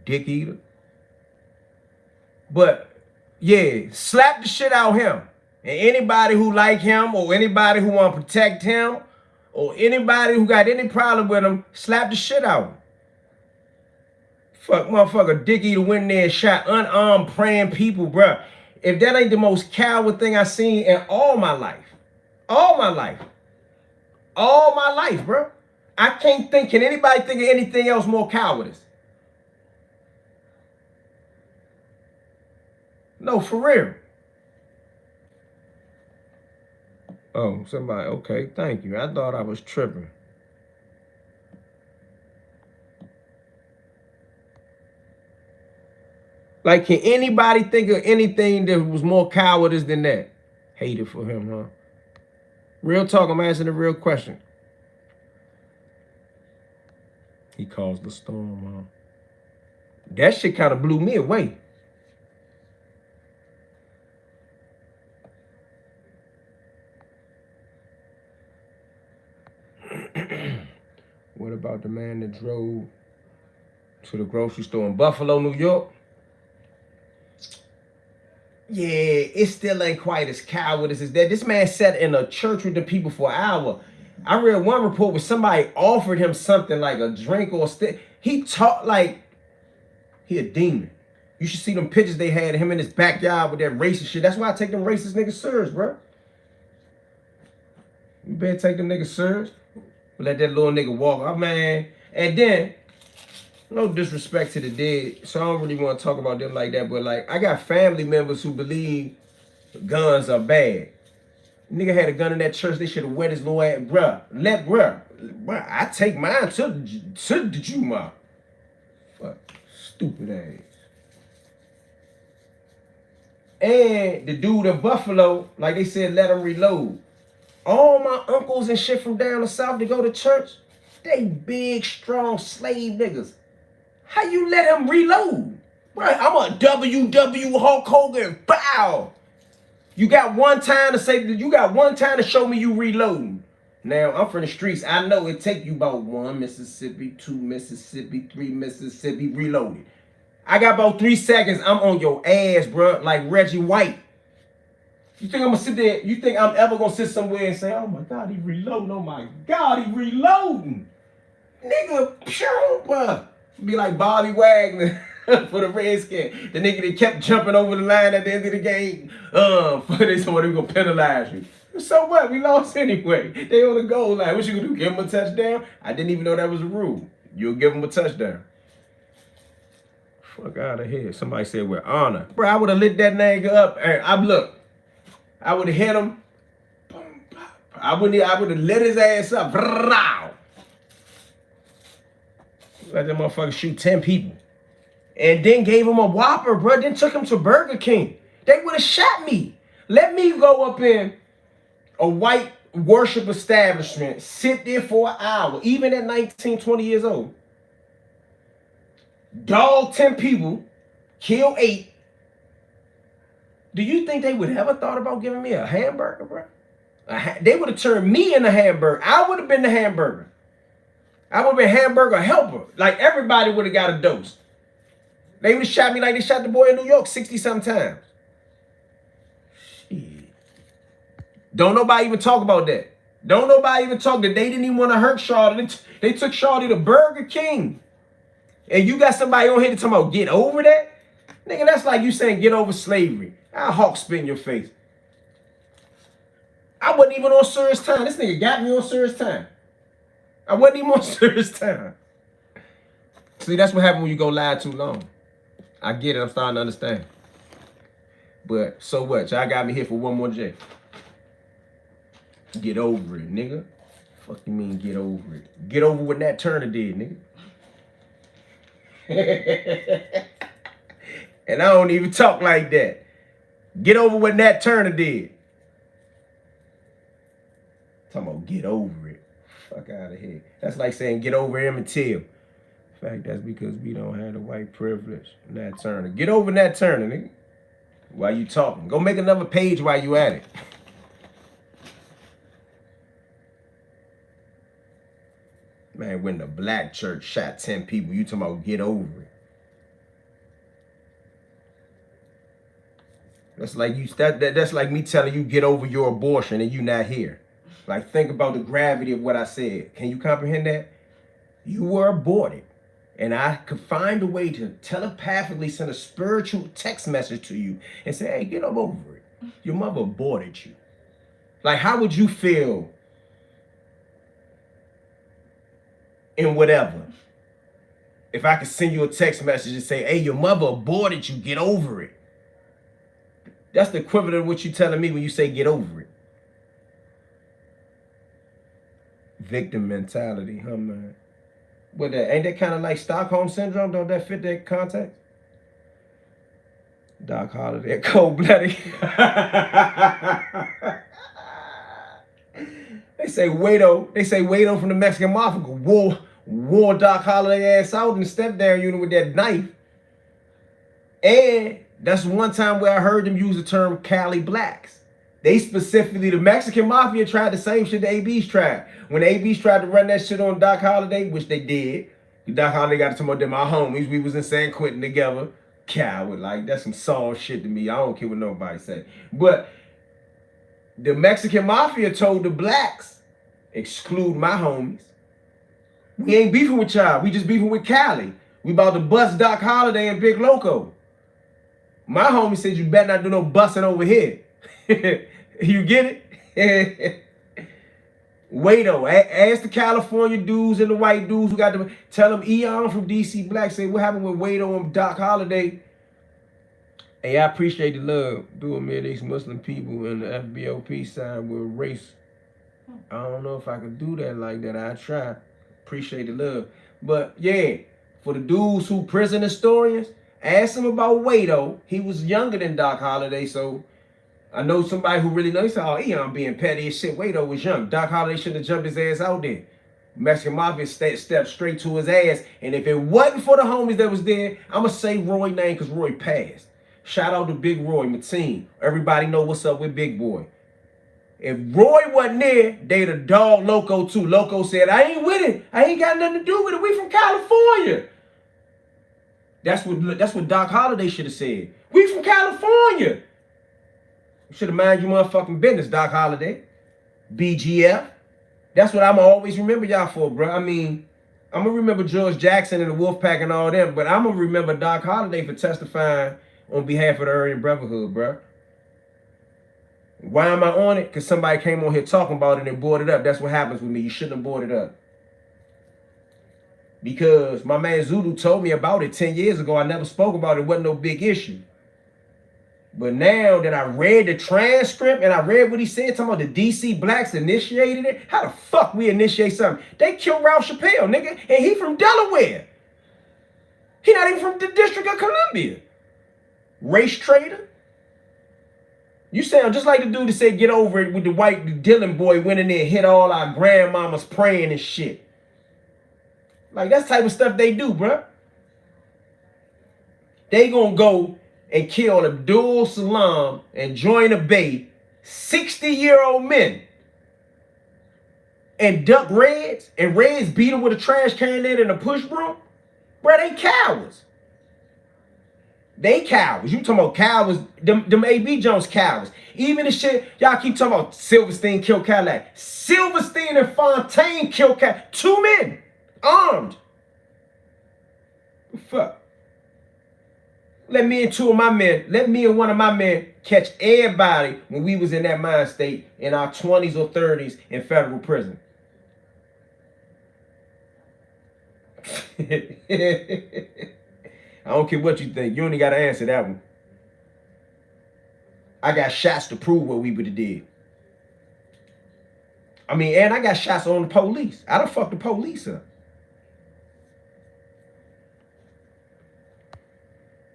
Dick eater. But, yeah, slap the shit out of him. And anybody who like him or anybody who want to protect him or anybody who got any problem with him, slap the shit out of him. Fuck, motherfucker, dick eater went in there and shot unarmed praying people, bruh. If that ain't the most coward thing I seen in all my life. All my life. All my life, bro. I can't think, can anybody think of anything else more cowardice? No, for real. Oh, somebody, okay, thank you. I thought I was tripping. Like, can anybody think of anything that was more cowardice than that? Hated for him, huh? Real talk, I'm asking a real question. He caused the storm, huh? That shit kind of blew me away. What about the man that drove to the grocery store in Buffalo, New York? Yeah, it still ain't quite as cowardice as that. This man sat in a church with the people for an hour. I read one report where somebody offered him something like a drink or a stick. He talked like he a demon. You should see them pictures they had of him in his backyard with that racist shit. That's why I take them racist niggas serious, bro. You better take them niggas serious. Let that little nigga walk. Oh, man. And then, no disrespect to the dead, so I don't really want to talk about them like that, but like, I got family members who believe guns are bad. Nigga had a gun in that church, they should have wet his little ass. Bruh, I take mine to the Juma. Fuck, stupid ass. And the dude in Buffalo, like they said, let him reload. All my uncles and shit from down the south that go to church, they big, strong slave niggas. How you let him reload? Right, I'm a WW Hulk Hogan. Bow. You got one time to say, you got one time to show me you reloading. Now, I'm from the streets. I know it take you about 1 Mississippi, 2 Mississippi, 3 Mississippi, reloaded. I got about 3 seconds. I'm on your ass, bro, like Reggie White. You think I'm gonna sit there? You think I'm ever gonna sit somewhere and say, oh my God, he reloading. Oh my God, he reloading. Nigga, pure, bro. Be like Bobby Wagner for the Redskins. The nigga that kept jumping over the line at the end of the game. For this, somebody gonna penalize you. So what? We lost anyway. They on the goal line. What you gonna do? Give them a touchdown? I didn't even know that was a rule. You'll give them a touchdown. Fuck out of here. Somebody said with honor. Bro, I would have lit that nigga up. I would have hit him. I would have lit his ass up. Let that motherfucker shoot 10 people. And then gave him a Whopper, bro. Then took him to Burger King. They would have shot me. Let me go up in a white worship establishment, sit there for an hour, even at 19, 20 years old. Dog 10 people, kill 8. Do you think they would ever thought about giving me a hamburger, bro? They would have turned me into a hamburger. I would have been the hamburger. I would have been hamburger helper. Like everybody would have got a dose. They would have shot me like they shot the boy in New York 60-something times. Shit. Don't nobody even talk about that. Don't nobody even talk that they didn't even want to hurt Shawty. They took Shawty to Burger King. And you got somebody on here to talk about get over that? Nigga, that's like you saying get over slavery. I'll hawk spit in your face. I wasn't even on serious time. This nigga got me on serious time. I wasn't even on serious time. See, that's what happens when you go lie too long. I get it. I'm starting to understand. But so what? Y'all got me here for one more J. Get over it, nigga. Fuck you mean get over it? Get over what Nat Turner did, nigga. And I don't even talk like that. Get over what Nat Turner did. Talking about get over it. Fuck out of here. That's like saying get over Emmett Till. In fact, that's because we don't have the white privilege. Nat Turner. Get over Nat Turner, nigga. While you talking. Go make another page while you at it. Man, when the black church shot 10 people, you talking about get over it. That's like you. That's like me telling you get over your abortion and you not here. Like think about the gravity of what I said. Can you comprehend that? You were aborted, and I could find a way to telepathically send a spiritual text message to you and say, "Hey, get over it. Your mother aborted you." Like, how would you feel in whatever if I could send you a text message and say, hey, your mother aborted you, get over it? That's the equivalent of what you telling me when you say get over it. Victim mentality, huh, man? But ain't that kind of like Stockholm Syndrome? Don't that fit that context? Doc Holliday, cold-blooded. They say Wado from the Mexican Mafia wore Doc Holliday ass out in the step-down unit with that knife. And that's one time where I heard them use the term Cali Blacks. They specifically, the Mexican Mafia tried the same shit the ABs tried. When the ABs tried to run that shit on Doc Holliday, which they did, Doc Holliday got to talk about them, my homies. We was in San Quentin together. Coward, like, that's some soft shit to me. I don't care what nobody say. But the Mexican Mafia told the blacks, exclude my homies, we ain't beefing with y'all. We just beefing with Cali. We about to bust Doc Holliday and Big Loco. My homie said, you better not do no busting over here. You get it? Wado, ask the California dudes and the white dudes who got to tell them Eyone from DC Black say what happened with Wado and Doc Holliday. Hey, I appreciate the love. Doing me these Muslim people in the FBOP side with race. I don't know if I could do that like that. I try. Appreciate the love. But yeah, for the dudes who prison historians, ask them about Wado. He was younger than Doc Holliday, so I know somebody who really knows. He said, oh, Eyone being petty as shit. Wado was young. Doc Holliday shouldn't have jumped his ass out there. Mexican Mafia stepped straight to his ass. And if it wasn't for the homies that was there, I'm going to say Roy's name because Roy passed. Shout out to Big Roy, my team. Everybody know what's up with Big Boy. If Roy wasn't there, they'd have dogged Loco too. Loco said, I ain't with it. I ain't got nothing to do with it. We from California. That's what Doc Holliday should have said. We from California. You should have mind your motherfucking business, Doc Holliday. BGF. That's what I'm going to always remember y'all for, bro. I mean, I'm going to remember George Jackson and the Wolfpack and all them, but I'm going to remember Doc Holliday for testifying on behalf of the Aryan Brotherhood, bro. Why am I on it? Because somebody came on here talking about it and they brought it up. That's what happens with me. You shouldn't have brought it up. Because my man Zulu told me about it 10 years ago. I never spoke about it. It wasn't no big issue. But now that I read the transcript and I read what he said, talking about the DC blacks initiated it, how the fuck we initiate something? They killed Ralph Chappelle, nigga, and he from Delaware. He not even from the District of Columbia. Race traitor. You sound just like the dude that said get over it with the white Dylan boy went in there and hit all our grandmamas praying and shit. Like, that's the type of stuff they do, bruh. They gonna go and kill Abdul Salam and Joyner Bay, 60-year-old men, and duck Reds, and Reds beat them with a trash can lid and a push broom. Bruh, they cowards. They cowards. You talking about cowards, them AB Jones cowards. Even the shit, y'all keep talking about Silverstein killed Cadillac. Silverstein and Fontaine killed Cadillac. 2 men, armed. Fuck. Let me and one of my men catch everybody when we was in that mind state in our 20s or 30s in federal prison. I don't care what you think. You only got to answer that one. I got shots to prove what we would have did. I mean, and I got shots on the police. I done fucked the police up.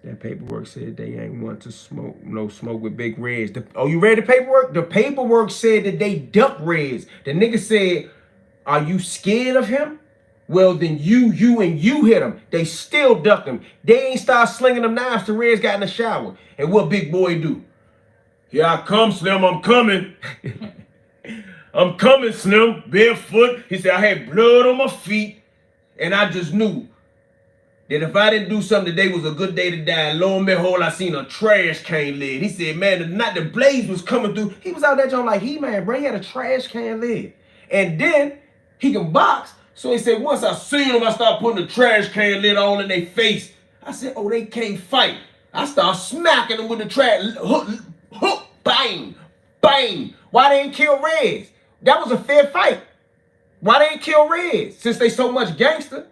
That paperwork said they ain't want to smoke with Big Reds. Oh, you read the paperwork? The paperwork said that they ducked Reds. The nigga said, are you scared of him? Well, then you hit him. They still ducked him. They ain't start slinging them knives till Reds got in the shower. And what Big Boy do? Here I come, Slim, I'm coming. I'm coming, Slim, barefoot. He said, I had blood on my feet, and I just knew that if I didn't do something today was a good day to die. And lo and behold, I seen a trash can lid. He said, man, the blaze was coming through. He was out there John like, man, bro, he had a trash can lid. And then he can box. So he said, once I seen him, I started putting the trash can lid all in their face. I said, oh, they can't fight. I started smacking them with the trash, hook, bang, Bang! Why they ain't kill Reds? That was a fair fight. Why they ain't kill Reds? Since they so much gangster.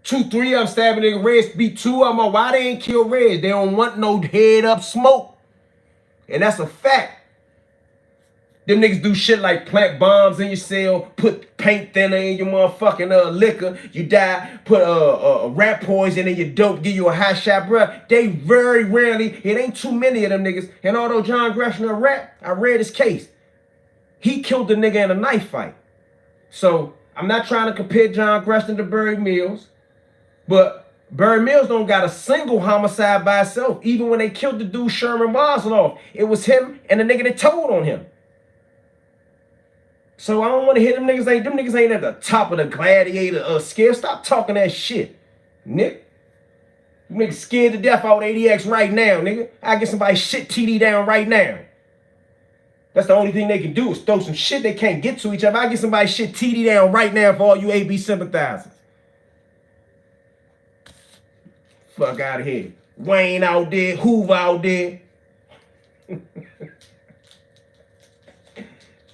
2, 3 of them stabbing nigga. Reds beat 2 of them. Why they ain't kill Reds? They don't want no head up smoke. And that's a fact. Them niggas do shit like plant bombs in your cell, put paint thinner in your motherfucking liquor. You die, put rat poison in your dope, give you a hot shot, bruh. They very rarely, it ain't too many of them niggas. And although John Gresham a rat, I read his case. He killed the nigga in a knife fight. So I'm not trying to compare John Gresham to Barry Mills, but Barry Mills don't got a single homicide by itself. Even when they killed the dude Sherman Maslow, it was him and the nigga that told on him. So I don't want to hear them niggas ain't at the top of the gladiator scale. Stop talking that shit, Nick. You niggas scared to death out ADX right now, nigga. I get somebody shit TD down right now. That's the only thing they can do is throw some shit they can't get to each other. I get somebody shit TD down right now for all you AB sympathizers. Fuck out of here. Wayne out there, Hoover out there.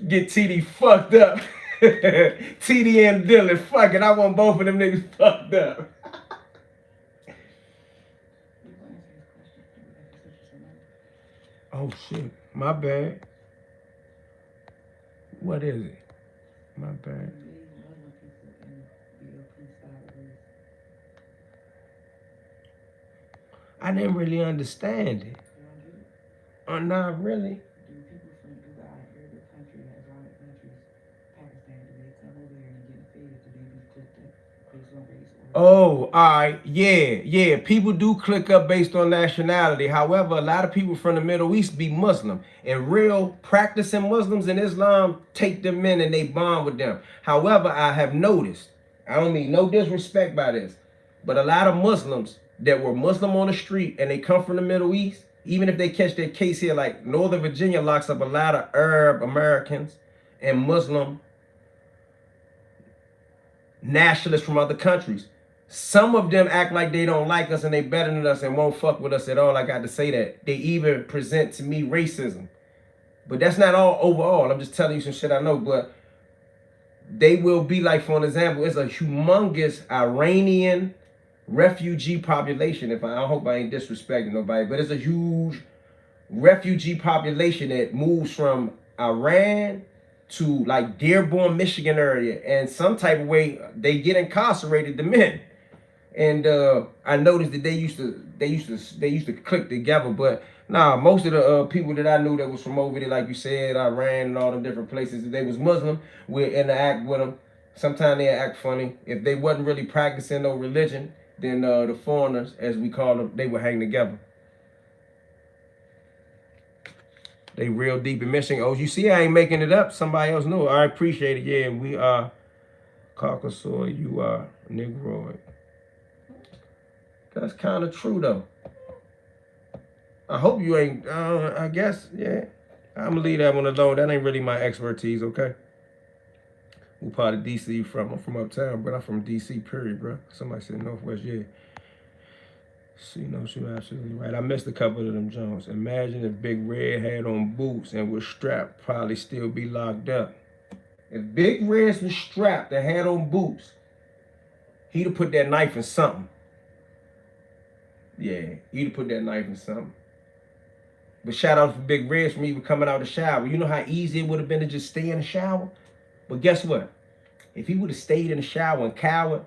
Get TD fucked up. TD and Dylan, fuck it. I want both of them niggas fucked up. Oh shit, my bad. What is it? My bad. I didn't really understand it. Not really. Oh, all right. Yeah. People do click up based on nationality. However, a lot of people from the Middle East be Muslim. And real practicing Muslims in Islam take them in and they bond with them. However, I have noticed, I don't mean no disrespect by this, but a lot of Muslims that were Muslim on the street and they come from the Middle East, even if they catch their case here, like Northern Virginia locks up a lot of Arab Americans and Muslim nationalists from other countries. Some of them act like they don't like us and they better than us and won't fuck with us at all. I got to say that. They even present to me racism. But that's not all overall. I'm just telling you some shit I know. But they will be like, for an example, it's a humongous Iranian refugee population. I hope I ain't disrespecting nobody, but it's a huge refugee population that moves from Iran to like Dearborn, Michigan area. And some type of way they get incarcerated, the men. And I noticed that they used to click together, but nah, most of the people that I knew that was from over there, like you said, Iran and all the different places, if they was Muslim, we'd interact with them. Sometimes they act funny. If they wasn't really practicing no religion, then the foreigners, as we call them, they would hang together. They real deep in Michigan. Oh, you see, I ain't making it up. Somebody else knew. I appreciate it. Yeah, we are Caucasoid. You are Negroid. That's kind of true, though. I hope you ain't, I guess, yeah. I'm going to leave that one alone. That ain't really my expertise, okay? What part of DC you from? I'm from uptown, but I'm from DC, period, bro. Somebody said Northwest, yeah. See, no, you're absolutely right. I missed a couple of them Jones. Imagine if Big Red had on boots and was strapped, probably still be locked up. If Big Red was strapped and had on boots, he'd have put that knife in something. Yeah, he'd have put that knife in something. But shout out for Big Red from even coming out of the shower. You know how easy it would have been to just stay in the shower? But guess what? If he would have stayed in the shower and cowered,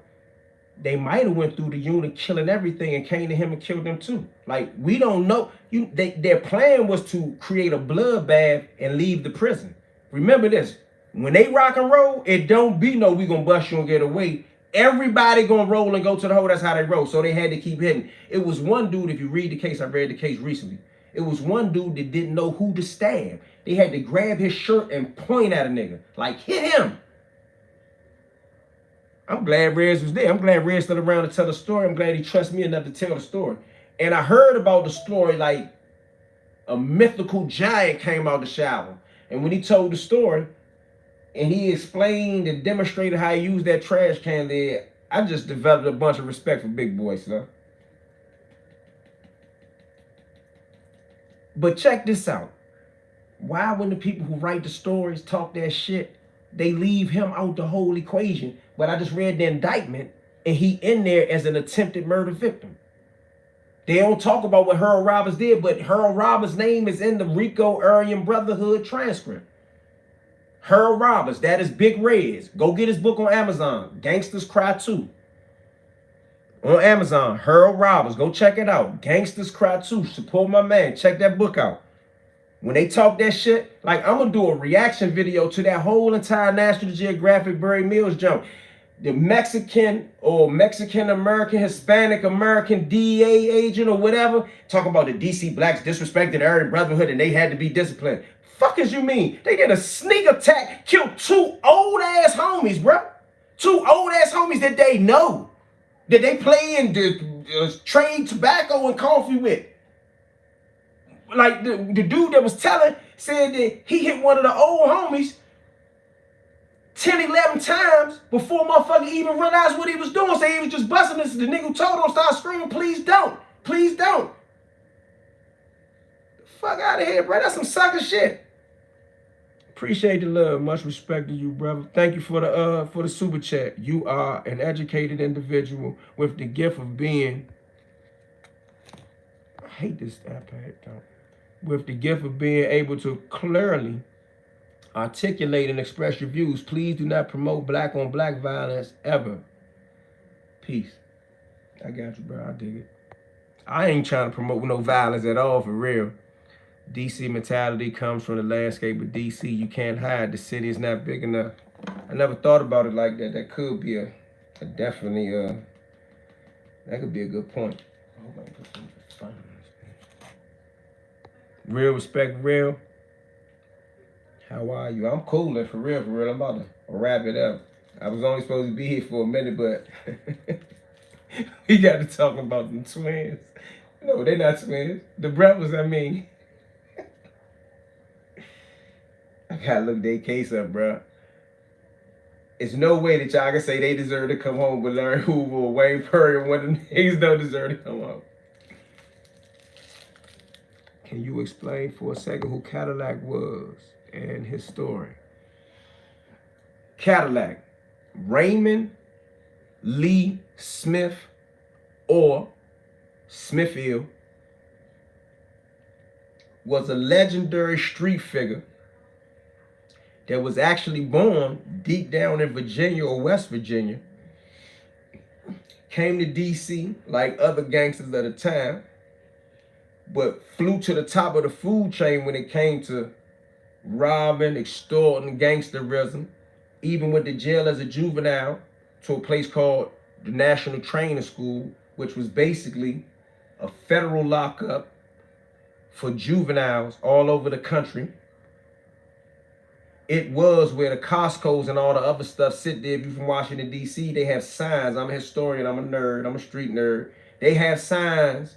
they might have went through the unit killing everything and came to him and killed them too. Like, we don't know. Their plan was to create a bloodbath and leave the prison. Remember this. When they rock and roll, it don't be no we gonna bust you and get away. Everybody gonna roll and go to the hole. That's how they roll. So they had to keep hitting. It was one dude, if you read the case, I read the case recently. It was one dude that didn't know who to stab. They had to grab his shirt and point at a nigga. Like, hit him. I'm glad Rez was there. I'm glad Rez stood around to tell the story. I'm glad he trusts me enough to tell the story. And I heard about the story like a mythical giant came out the shower. And when he told the story, and he explained and demonstrated how he used that trash can there, I just developed a bunch of respect for big boys, son. But check this out. Why when the people who write the stories talk that shit, they leave him out the whole equation? But I just read the indictment and he in there as an attempted murder victim. They don't talk about what Harold Roberts did, but Harold Roberts' name is in the Rico Aryan Brotherhood transcript. Harold Roberts, that is Big Reds. Go get his book on Amazon. Gangsters Cry Too. On Amazon, Harold Roberts. Go check it out. Gangsters Cry Too. Support my man. Check that book out. When they talk that shit, like I'm going to do a reaction video to that whole entire National Geographic Barry Mills jump. The Mexican or Mexican-American, Hispanic-American DEA agent or whatever, talking about the DC blacks disrespected Aryan Brotherhood and they had to be disciplined. Fuck as you mean? They did a sneak attack, killed 2 old-ass homies, bro. 2 old-ass homies that they know. That they play in the trade tobacco and coffee with. Like the dude that was telling said that he hit one of the old homies 10, 11 times before motherfucker even realized what he was doing. So he was just busting this. The nigga who told him start screaming, please don't. Please don't. The fuck out of here, bro. That's some sucker shit. Appreciate the love. Much respect to you, brother. Thank you for the super chat. You are an educated individual with the gift of being, I hate this iPad, though. With the gift of being able to clearly articulate and express your views. Please do not promote black on black violence ever. Peace. I got you, bro. I dig it. I ain't trying to promote no violence at all, for real. DC mentality comes from the landscape of DC. You can't hide. The city is not big enough. I never thought about it like that. That could be a definitely that could be a good point. I hope I can put some fun on this page. Real respect, real. How are you? I'm cooling for real, for real. I'm about to wrap it up. I was only supposed to be here for a minute, but we got to talk about them twins. No, they're not twins. The brothers, I mean. I gotta look their case up, bro. It's no way that y'all can say they deserve to come home, but Larry Hoover or Wayne Perry or one of them niggas don't deserve to come home. Can you explain for a second who Cadillac was and his story? Cadillac, Raymond Lee Smith or Smithfield, was a legendary street figure that was actually born deep down in Virginia or West Virginia, came to DC like other gangsters at the time, but flew to the top of the food chain when it came to robbing, extorting, gangsterism, even went to jail as a juvenile to a place called the National Training School, which was basically a federal lockup for juveniles all over the country. It was where the Costco's and all the other stuff sit there. If you're from Washington, D.C., they have signs. I'm a historian. I'm a nerd. I'm a street nerd. They have signs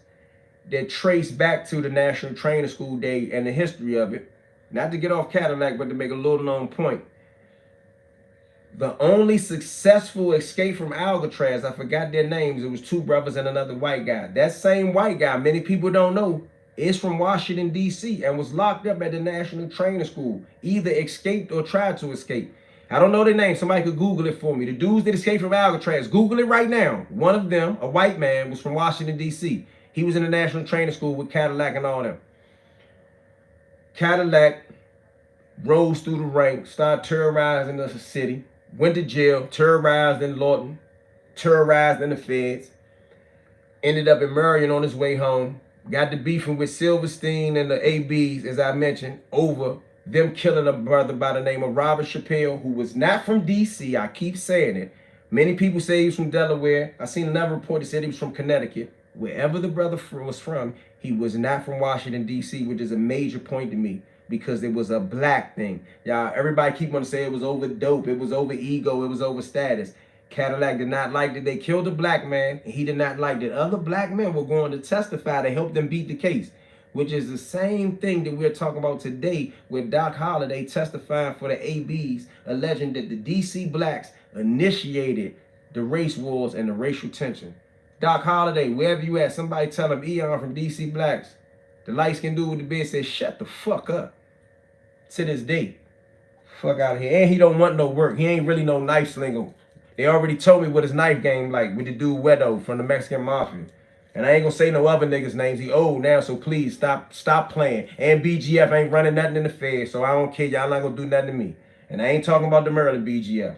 that trace back to the National Training School day and the history of it. Not to get off Cadillac, but to make a little known point. The only successful escape from Alcatraz, I forgot their names. It was 2 brothers and another white guy. That same white guy, many people don't know, is from Washington, D.C. and was locked up at the National Training School. Either escaped or tried to escape. I don't know their name. Somebody could Google it for me. The dudes that escaped from Alcatraz, Google it right now. One of them, a white man, was from Washington, D.C. He was in the National Training School with Cadillac and all them. Cadillac rose through the ranks, started terrorizing the city, went to jail, terrorized in Lawton, terrorized in the feds, ended up in Marion on his way home, got to beefing with Silverstein and the ABs, as I mentioned, over them killing a brother by the name of Robert Chappelle, who was not from D.C. I keep saying it. Many people say he was from Delaware. I seen another report that said he was from Connecticut. Wherever the brother was from, he was not from Washington, D.C., which is a major point to me because it was a black thing. Y'all, everybody keep on saying it was over dope, it was over ego, it was over status. Cadillac did not like that they killed a black man, and he did not like that other black men were going to testify to help them beat the case, which is the same thing that we're talking about today with Doc Holliday testifying for the ABs, alleging that the DC blacks initiated the race wars and the racial tension. Doc Holliday, wherever you at, somebody tell him Eyone from DC Blacks, the light-skinned dude with the beard, says, shut the fuck up. to this day. Fuck out of here. And he don't want no work. He ain't really no knife slinger. They already told me what his knife game like with the dude Wedo from the Mexican Mafia. And I ain't gonna say no other niggas' names. He old now, so please stop playing. And BGF ain't running nothing in the Fed, so I don't care. Y'all not gonna do nothing to me. And I ain't talking about the Maryland BGF.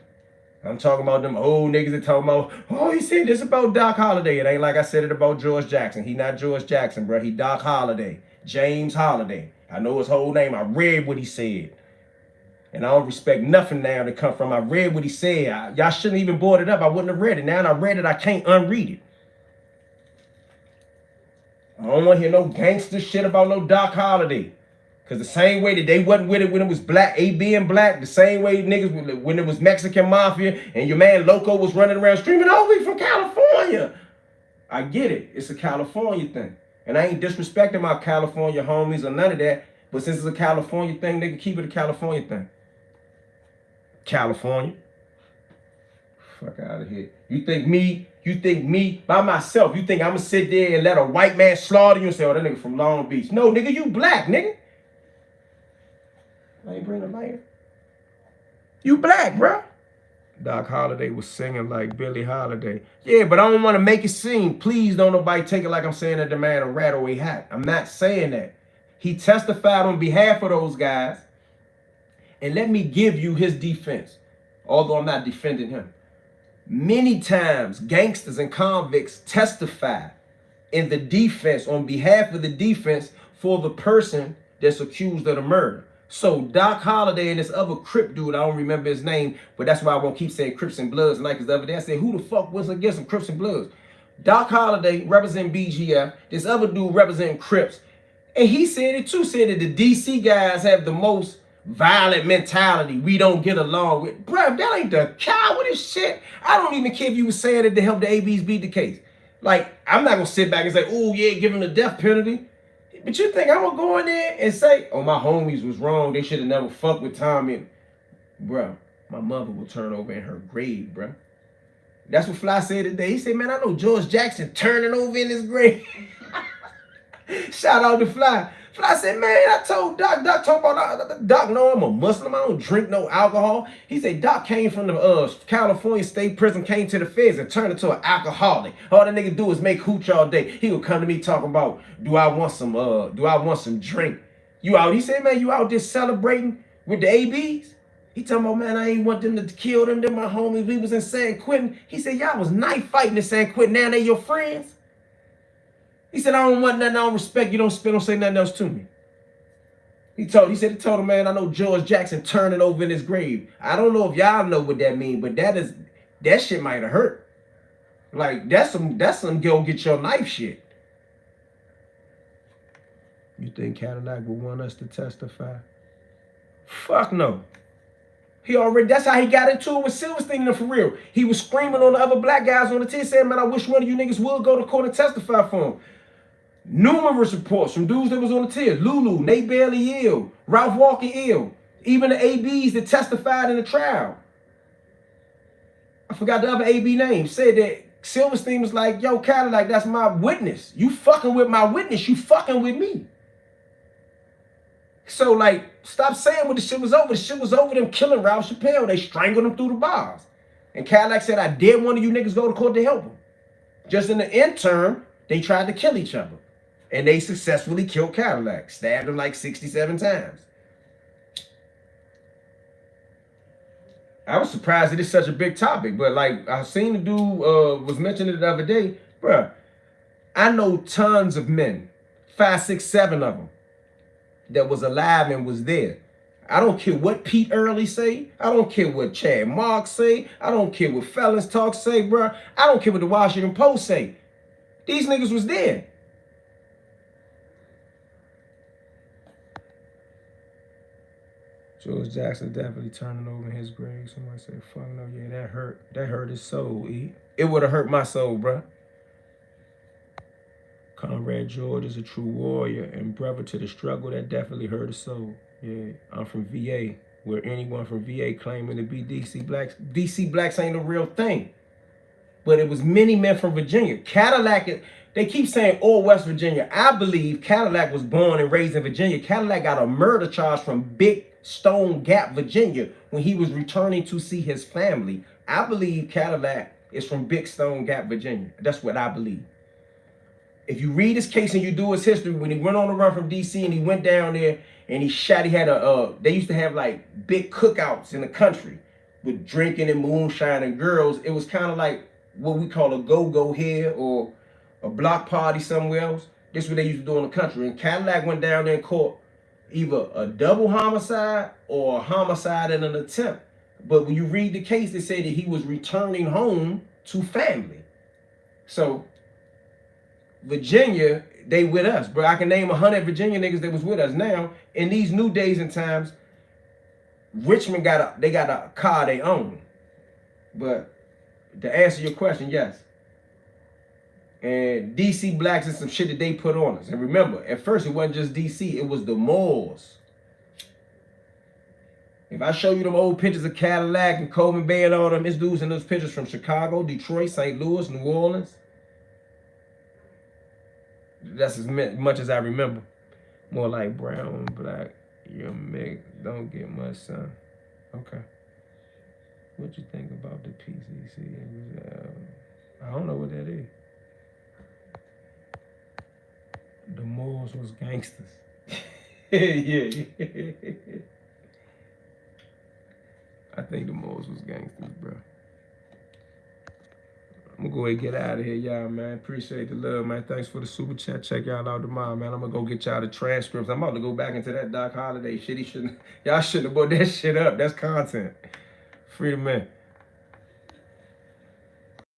I'm talking about them old niggas that talking about, oh, he said this about Doc Holliday. It ain't like I said it about George Jackson. He not George Jackson, bro. He Doc Holliday. James Holliday. I know his whole name. I read what he said. And I don't respect nothing now that come from. I read what he said. Y'all shouldn't even brought it up. I wouldn't have read it. Now I read it, I can't unread it. I don't want to hear no gangster shit about no Doc Holliday. Because the same way that they wasn't with it when it was black, AB and black, the same way niggas, when it was Mexican Mafia and your man Loco was running around screaming, oh, we from California. I get it. It's a California thing. And I ain't disrespecting my California homies or none of that. But since it's a California thing, they can keep it a California thing. California. Fuck out of here. You think me by myself, you think I'm gonna sit there and let a white man slaughter you and say, oh, that nigga from Long Beach. No, nigga, you black, nigga. I ain't bring the lighter. You black, bro. Doc Holliday was singing like Billie Holiday. Yeah, but I don't want to make it seem. Please don't nobody take it like I'm saying that the man a rat or a hat. I'm not saying that. He testified on behalf of those guys. And let me give you his defense, although I'm not defending him. Many times, gangsters and convicts testify in the defense, on behalf of the defense, for the person that's accused of the murder. So Doc Holliday and this other Crip dude, I don't remember his name, but that's why I won't keep saying Crips and Bloods. Like the other day, I said, who the fuck was against some Crips and Bloods? Doc Holliday representing BGF, this other dude representing Crips. And he said it too, said that the DC guys have the most violent mentality. We don't get along with. Bruh, that ain't the cowardice shit. I don't even care if you were saying it to help the ABs beat the case. Like, I'm not gonna sit back and say, oh yeah, give him the death penalty. But you think I'm gonna go in there and say, oh, my homies was wrong. They should have never fucked with Tommy. Bruh, my mother will turn over in her grave, bruh. That's what Fly said today. He said, man, I know George Jackson turning over in his grave. Shout out to Fly. Fly said, man, I told Doc talk about, Doc know I'm a Muslim. I don't drink no alcohol. He said, Doc came from the California State Prison, came to the feds and turned into an alcoholic. All the nigga do is make hooch all day. He would come to me talking about, do I want some drink? You out, he said, man, you out there celebrating with the ABs? He talking about, man, I ain't want them to kill them. They're my homies. We was in San Quentin. He said, y'all was knife fighting in San Quentin. Now they your friends? He said, I don't want nothing, I don't respect you, don't say nothing else to me. He told him, man, I know George Jackson turning over in his grave. I don't know if y'all know what that means, but that shit might have hurt. Like, that's some go get your knife shit. You think Cadillac would want us to testify? Fuck no. That's how he got into it with Silverstein, for real. He was screaming on the other black guys on the team, saying, man, I wish one of you niggas would go to court and testify for him. Numerous reports from dudes that was on the tier. Lulu, Nate Bailey ill, Ralph Walker ill, even the ABs that testified in the trial. I forgot the other AB name. Said that Silverstein was like, yo, Cadillac, that's my witness. You fucking with my witness, you fucking with me. So, like, stop saying when the shit was over. The shit was over them killing Ralph Chappelle. They strangled him through the bars. And Cadillac said, I dare one of you niggas go to court to help him. Just in the interim, they tried to kill each other. And they successfully killed Cadillac. Stabbed him like 67 times. I was surprised that it's such a big topic. But, like, I seen the dude was mentioning it the other day. Bruh, I know tons of men, 5, 6, 7 of them, that was alive and was there. I don't care what Pete Early say. I don't care what Chad Marks say. I don't care what Felons Talk say, bro. I don't care what the Washington Post say. These niggas was there. George Jackson definitely turning over in his grave. Somebody said, fuck no, yeah, that hurt. That hurt his soul, E. It would have hurt my soul, bro. Conrad George is a true warrior and brother to the struggle. That definitely hurt his soul. Yeah, I'm from VA, where anyone from VA claiming to be DC blacks. DC blacks ain't a real thing. But it was many men from Virginia. Cadillac, they keep saying all West Virginia. I believe Cadillac was born and raised in Virginia. Cadillac got a murder charge from Big Stone Gap, Virginia, when he was returning to see his family. I believe Cadillac is from Big Stone Gap, Virginia. That's what I believe. If you read his case and you do his history, when he went on the run from DC and he went down there and he had they used to have like big cookouts in the country with drinking and moonshine and girls. It was kind of like what we call a go-go here or a block party somewhere else. This is what they used to do in the country. And Cadillac went down there and caught either a double homicide or a homicide and an attempt. But when you read the case, they say that he was returning home to family. So Virginia, they with us, bro. I can name 100 Virginia niggas that was with us. Now, in these new days and times, Richmond got a car they own. But to answer your question, yes. And DC blacks is some shit that they put on us. And remember, at first it wasn't just DC, it was the Moors. If I show you them old pictures of Cadillac and Coleman Bay and all them, it's dudes in those pictures from Chicago, Detroit, St. Louis, New Orleans. That's as much as I remember. More like brown, black, you're mixed, don't get much sun. Okay. What you think about the PCC? I don't know what that is. The Moors was gangsters. Yeah. I think the Moors was gangsters, bro. I'm gonna go ahead and get out of here, y'all, man. Appreciate the love, man. Thanks for the super chat. Check y'all out tomorrow, man. I'm gonna go get y'all the transcripts. I'm about to go back into that Doc Holliday shit. Y'all shouldn't have brought that shit up. That's content. Free the man.